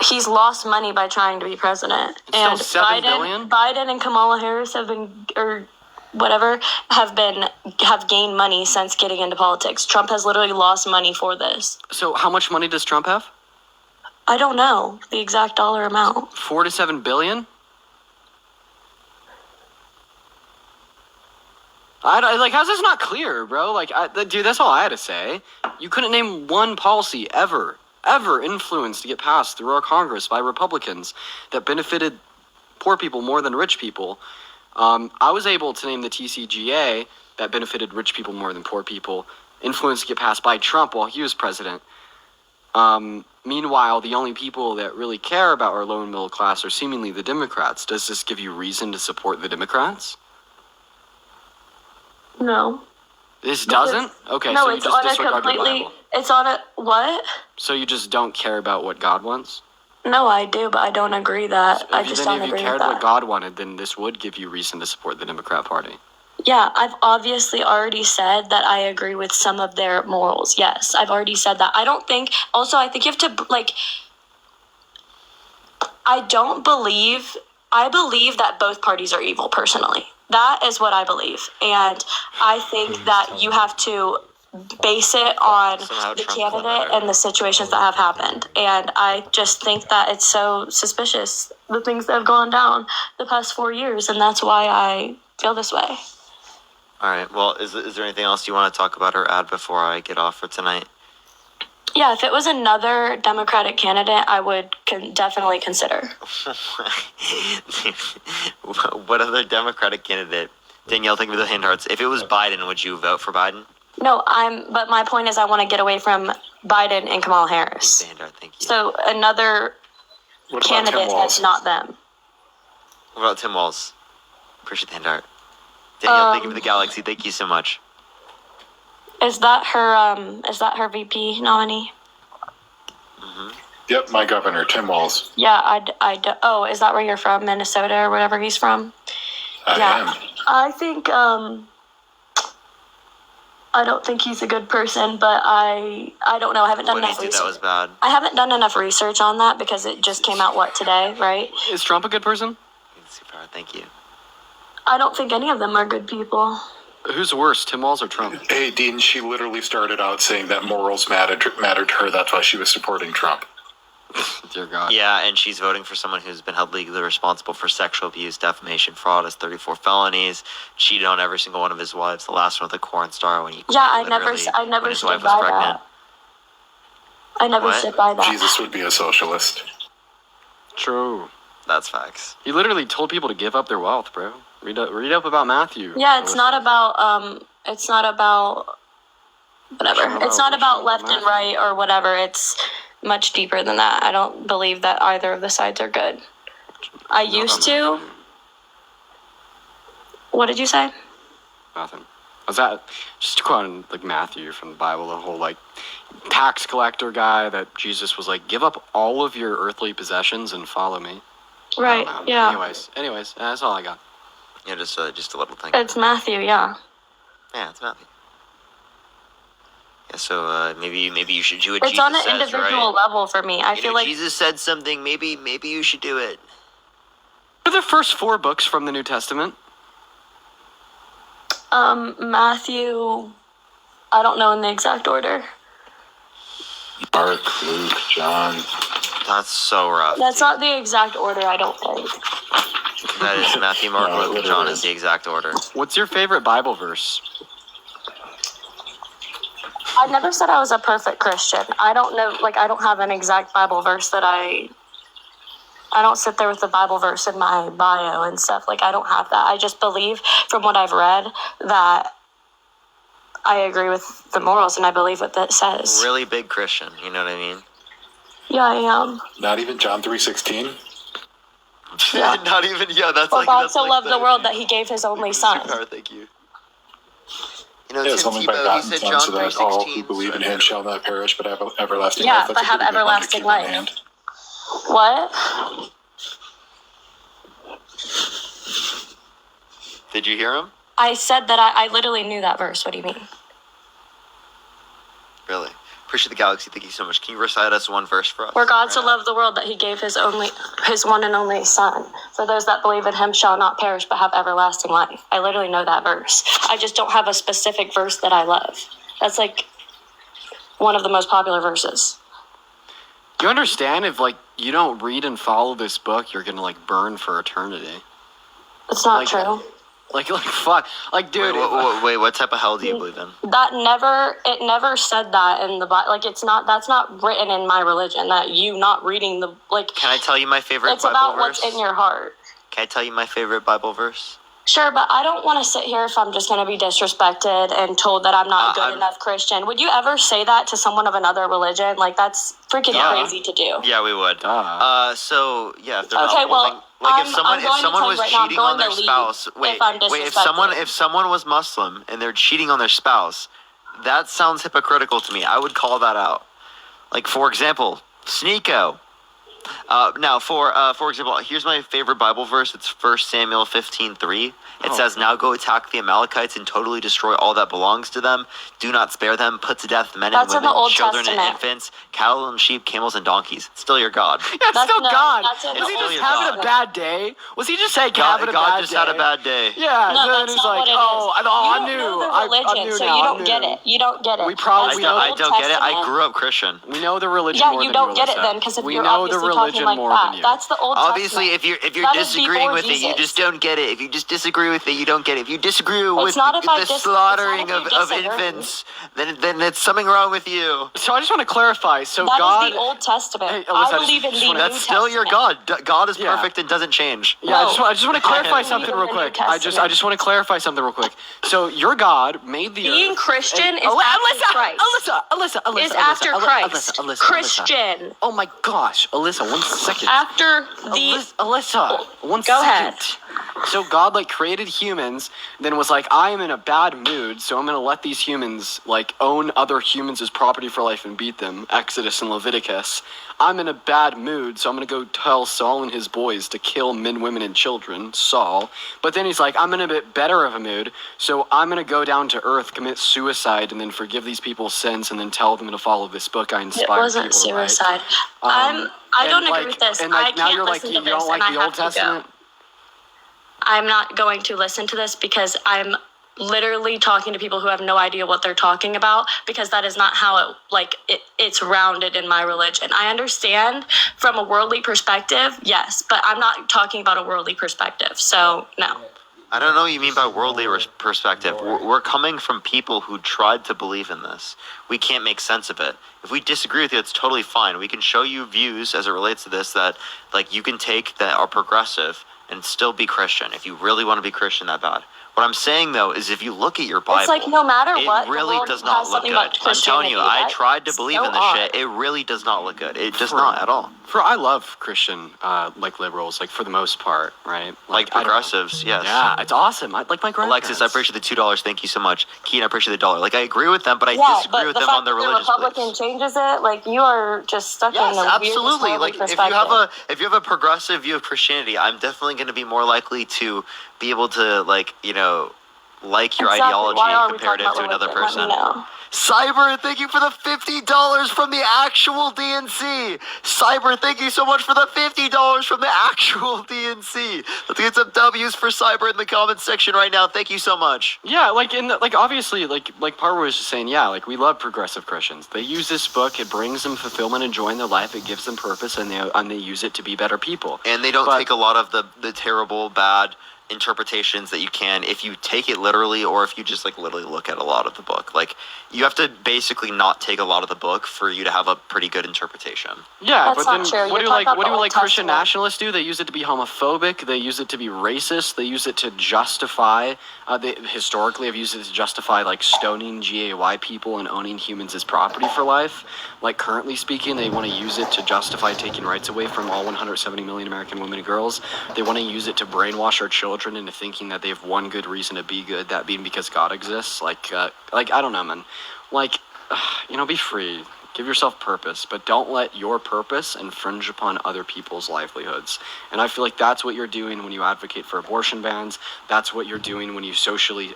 He's lost money by trying to be president. It's And still $7 billion? Biden and Kamala Harris have gained money since getting into politics. Trump has literally lost money for this. So how much money does Trump have? I don't know the exact dollar amount. 4 to 7 billion? How's this not clear, bro? Dude, that's all I had to say. You couldn't name one policy ever influenced to get passed through our Congress by Republicans that benefited poor people more than rich people. I was able to name the TCJA that benefited rich people more than poor people, influenced to get passed by Trump while he was president. Meanwhile, the only people that really care about our low and middle class are seemingly the Democrats. Does this give you reason to support the Democrats? No. This doesn't? Okay, No, so you it's just on a disregard your completely. Bible. It's on a what? So you just don't care about what God wants? No, I do, but I don't agree that. I just don't If you agree with cared what that. God wanted, then this would give you reason to support the Democrat Party. Yeah, I've obviously already said that I agree with some of their morals. Yes, I've already said that. I don't think. Also, I think you have to I believe that both parties are evil. Personally, that is what I believe, and I think that you have to base it on the candidate and the situations that have happened. And I just think that it's so suspicious, the things that have gone down the past 4 years, and that's why I feel this way. All right. Well, is there anything else you want to talk about or add before I get off for tonight? Yeah, if it was another Democratic candidate, I would definitely consider. What other Democratic candidate? Danielle, think of the hand hearts. If it was Biden, would you vote for Biden? No, but my point is I want to get away from Biden and Kamala Harris. Hand heart, thank you. So another What about Tim candidate Walz? that's not them. What about Tim Walz? Appreciate the hand heart. Danielle, thank you for the galaxy. Thank you so much. Is that her VP nominee? Yep, my governor, Tim Walz. Yeah, oh, is that where you're from? Minnesota or whatever he's from? I am. I think, I don't think he's a good person, but I don't know. I haven't done What did enough he do that was research. bad? I haven't done enough research on that because it just came out, today, right? Is Trump a good person? Super, thank you. I don't think any of them are good people. Who's worse, Tim Walz or Trump? Hey, Dean, she literally started out saying that morals mattered to her. That's why she was supporting Trump. Dear God. Yeah, and she's voting for someone who's been held legally responsible for sexual abuse, defamation, fraud, has 34 felonies, cheated on every single one of his wives. The last one with the corn star when he Yeah, I never when his stood wife was by pregnant. that. I never What? stood by that. Jesus would be a socialist. True. That's facts. He literally told people to give up their wealth, bro. Read up about Matthew. Yeah, it's not about whatever. It's not about left and right or whatever. It's much deeper than that. I don't believe that either of the sides are good. I used to. What did you say? Nothing. Was that just quoting like Matthew from the Bible, the whole like tax collector guy that Jesus was like, give up all of your earthly possessions and follow me. Right. I don't know. Yeah. Anyways, that's all I got. Yeah, just a little thing. It's Matthew. Yeah. Yeah, it's Matthew. Yeah, so maybe you should do what It's Jesus on an says, individual right? level for me. I You feel know, like Jesus said something. Maybe you should do it. What are the first 4 books from the New Testament? Matthew. I don't know in the exact order. Mark, Luke, John. That's so rough. That's not the exact order. I don't think. That is Matthew, Mark, No, it Luke, and literally John is. is the exact order. What's your favorite Bible verse? I never said I was a perfect Christian. I don't know. Like, I don't have an exact Bible verse that I don't sit there with the Bible verse in my bio and stuff. Like, I don't have that. I just believe from what I've read that I agree with the morals and I believe what that says. Really big Christian, you know what I mean? Yeah, I am. Not even John 3:16. Yeah. Not even, yeah, that's For like... God that's so like loved the world that he gave his only son. Thank you. You know, Yeah, it's Tim only Tebow, he begotten said Son, John so that all who 3:16. believe in him shall not perish, but have everlasting Yeah, life. That's but a have pretty good one to everlasting keep in life. hand. What? Did you hear him? I said that I literally knew that verse. What do you mean? Really? Appreciate the galaxy. Thank you so much. Can you recite us one verse for us? For God so Right now? loved the world that he gave his one and only son. For those that believe in him shall not perish but have everlasting life. I literally know that verse. I just don't have a specific verse that I love. That's like one of the most popular verses. Do you understand if like you don't read and follow this book, you're gonna like burn for eternity? It's not Like- true. Like fuck, like dude. Wait, what type of hell do you believe in? It never said that in the Bible. Like that's not written in my religion. That you not reading the like. Can I tell you my favorite It's Bible about verse? what's in your heart. Can I tell you my favorite Bible verse? Sure, but I don't want to sit here if I'm just going to be disrespected and told that I'm not a good I'm- enough Christian. Would you ever say that to someone of another religion? Like, that's freaking Yeah. crazy to do. Yeah, we would. Duh. Yeah, if they're Okay, not well, holding, like if I'm someone going to was tell you right now, I'm cheating on going their to leave spouse, if I'm disrespected. if someone was Muslim and they're cheating on their spouse, that sounds hypocritical to me. I would call that out. Like for example, Sneeko. Now, for example, here's my favorite Bible verse. It's 1 Samuel 15:3. It says, "Now go attack the Amalekites and totally destroy all that belongs to them. Do not spare them. Put to death men That's in and the women, Old children and Testament. infants, cattle and sheep, camels and donkeys. It's still your God." That's still no, God. that's in Was the he Old just Testament. having a bad day? Was he just saying God, having a God bad just day? had a bad day. Yeah, No, and then that's he's not like, what it is. I knew. You don't know the I religion, knew so now, you I don't get knew. it. You don't get it. We probably- That's we the know- I Old don't get it. I Testament. grew up Christian. We know the religion Yeah, more you than don't you, get it Alyssa. then, because if We you're know the obviously religion like more that. than you. That's the Old Obviously, Testament. if you're That is disagreeing before with it, you Jesus. just don't get it. If you just disagree with it, you don't get it. If you disagree with not if I the it's slaughtering not if of you disagree. infants, then it's something wrong with you. So I just want to clarify. So That God, is the Old Testament. Hey, Alyssa, I believe in just the wanna- New That's still your Testament. God. God is Yeah. perfect and doesn't change. Yeah, No. I just want to clarify I something believe real in the New quick. I Testament. just want to clarify something real quick. So your God made the Being earth. Christian is Alyssa, after Christ. Alyssa, Is after Christ. Alyssa. Christian. Oh my gosh, Alyssa, 1 second. After the Alyssa, one Go second. ahead. So God like created humans, then was like, I am in a bad mood, so I'm gonna let these humans like own other humans as property for life and beat them. Exodus and Leviticus. I'm in a bad mood, so I'm gonna go tell Saul and his boys to kill men, women, and children. Saul. But then he's like, I'm in a bit better of a mood, so I'm gonna go down to earth, commit suicide, and then forgive these people's sins, and then tell them to follow this book I It inspired wasn't people to write. suicide. I don't and, agree like, with this. And like I now can't you're like listen you to this, don't like and the I Old have to go. Testament. I'm not going to listen to this because I'm literally talking to people who have no idea what they're talking about, because that is not how it's rounded in my religion. I understand from a worldly perspective, yes, but I'm not talking about a worldly perspective. So no. I don't know what you mean by worldly perspective. We're coming from people who tried to believe in this. We can't make sense of it. If we disagree with you, it's totally fine. We can show you views as it relates to this that like you can take that are progressive and still be Christian if you really want to be Christian that bad. What I'm saying though is if you look at your Bible, It's like no matter what, it really the world does not has look something good. about I'm telling you, I Christianity. tried to That's believe so in this odd. shit. It really does not look good. It does not at all. I love Christian like liberals, like for the most part, right? Like I don't- progressives, yes. Yeah, it's awesome. I like my grandparents. Alexis, I appreciate the $2. Thank you so much. Keen, I appreciate the $1. Like I agree with them, but I Yeah, disagree but with the them fact on their that the religious Republican beliefs. changes it, like you are just stuck Yes, in the absolutely. weirdest Like perspective. if you have a progressive view of Christianity, I'm definitely going to be more likely to be able to like like your Exactly. ideology Why are we comparative talking to about another religion? Let person. me know. Cyber, thank you for the $50 from the actual DNC. Cyber, thank you so much for the $50 from the actual DNC. Let's get some W's for Cyber in the comments section right now. Thank you so much. Yeah, obviously, like Parwa was just saying, yeah, like we love progressive Christians. They use this book, it brings them fulfillment and joy in their life, it gives them purpose, and they use it to be better people. And they don't But- take a lot of the terrible, bad interpretations that you can if you take it literally, or if you just like literally look at a lot of the book. Like you have to basically not take a lot of the book for you to have a pretty good interpretation. Yeah, That's but not then true. what You're do talking about the Old Christian Testament. nationalists do? They use it to be homophobic. They use it to be racist. They use it to justify. They historically have used it to justify like stoning GAY people and owning humans as property for life. Like currently speaking, they want to use it to justify taking rights away from all 170 million American women and girls. They want to use it to brainwash our children into thinking that they have one good reason to be good, that being because God exists. Like I don't know, man. Like, be free. Give yourself purpose, but don't let your purpose infringe upon other people's livelihoods. And I feel like that's what you're doing when you advocate for abortion bans. That's what you're doing when you socially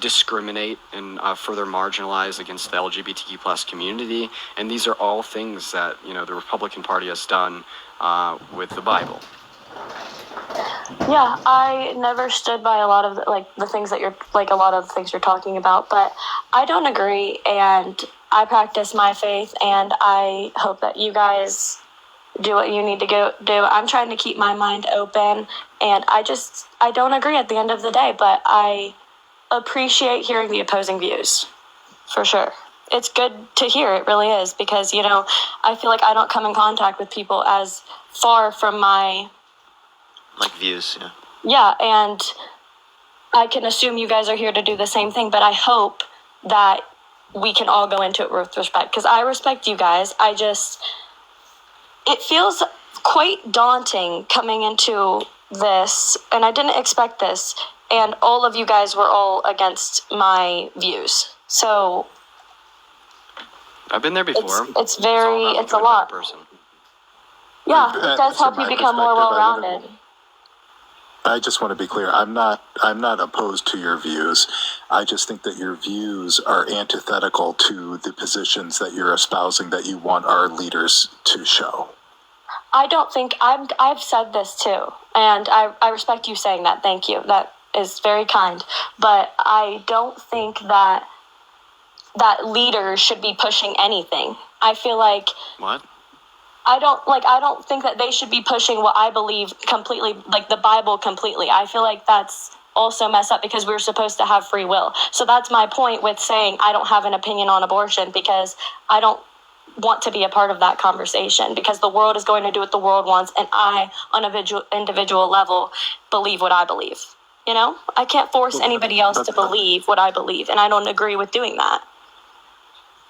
discriminate and further marginalize against the LGBTQ plus community. And these are all things that the Republican Party has done with the Bible. Yeah, I never stood by a lot of the things that a lot of things you're talking about, but I don't agree, and I practice my faith, and I hope that you guys do what you need to go do. I'm trying to keep my mind open, and I don't agree at the end of the day, but I appreciate hearing the opposing views, for sure. It's good to hear, it really is, because, I feel like I don't come in contact with people as far from my views, yeah. Yeah, and I can assume you guys are here to do the same thing, but I hope that we can all go into it with respect, because I respect you guys. It feels quite daunting coming into this, and I didn't expect this, and all of you guys were all against my views. So I've been there before. it's all about it's a becoming lot. better person. Yeah, it does help you become more well-rounded. I just want to be clear. I'm not opposed to your views. I just think that your views are antithetical to the positions that you're espousing that you want our leaders to show. I don't think I've said this too, and I respect you saying that. Thank you. That is very kind. But I don't think that leaders should be pushing anything. I feel like What? I don't think that they should be pushing what I believe completely, like the Bible completely. I feel like that's also messed up because we're supposed to have free will. So that's my point with saying I don't have an opinion on abortion, because I don't want to be a part of that conversation, because the world is going to do what the world wants, and I, on a individual level, believe what I believe. You know, I can't force anybody else to believe what I believe, and I don't agree with doing that.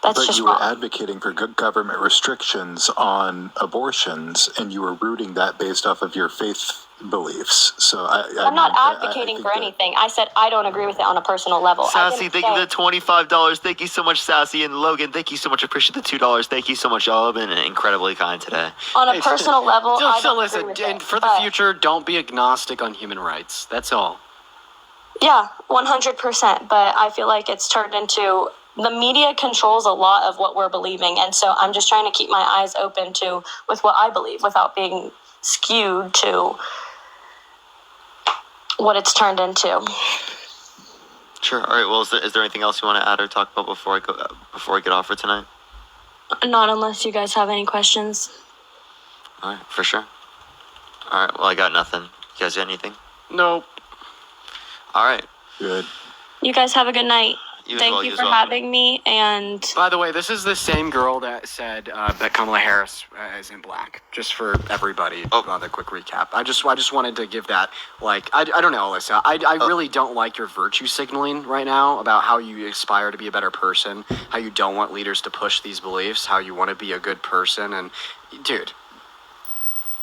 That's But just you were wrong. advocating for government restrictions on abortions, and you were rooting that based off of your faith beliefs. So I'm not advocating for anything. I said I don't agree with it on a personal level. Sassy, thank you for the $25. Thank you so much, Sassy. And Logan, thank you so much. Appreciate the $2. Thank you so much. Y'all have been incredibly kind today. On a personal level, I Still don't listen, agree with and it, for the but- future, don't be agnostic on human rights. That's all. Yeah, 100%. But I feel like it's turned into, the media controls a lot of what we're believing. And so I'm just trying to keep my eyes open to with what I believe without being skewed to what it's turned into. Sure. All right. Well, is there anything else you want to add or talk about before I get off for tonight? Not unless you guys have any questions. All right. For sure. All right. Well, I got nothing. You guys got anything? Nope. All right. Good. You guys have a good night. You as Thank well, you you as for well. having me. And By the way, this is the same girl that said that Kamala Harris is in black. Just for everybody, the quick recap. I just wanted to give that, like, I don't know, Alyssa. I really don't like your virtue signaling right now about how you aspire to be a better person, how you don't want leaders to push these beliefs, how you want to be a good person, and dude,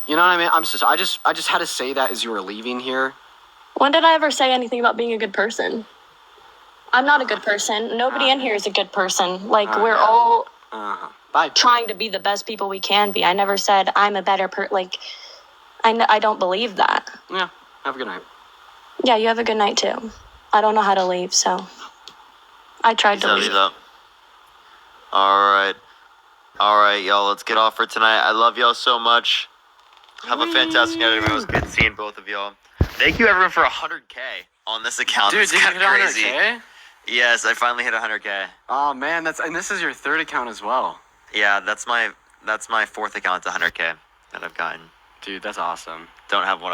you know what I mean? I just had to say that as you were leaving here. when did I ever say anything about being a good person? I'm not a good person. Nobody in here is a good person. Like, we're all Bye. trying to be the best people we can be. I never said I'm a better like, I don't believe that. Yeah. Have a good night. Yeah, you have a good night too. I don't know how to leave, so I tried to leave. Up. All right, y'all. Let's get off for tonight. I love y'all so much. Have a fantastic night, everyone. It was good seeing both of y'all. Thank you, everyone, for 100K on this account. Dude, It's did you kinda hit crazy. 100K? Yes, I finally hit 100K. Oh man, and this is your third account as well. Yeah, that's my fourth account to 100K that I've gotten. Dude, that's awesome. Don't have one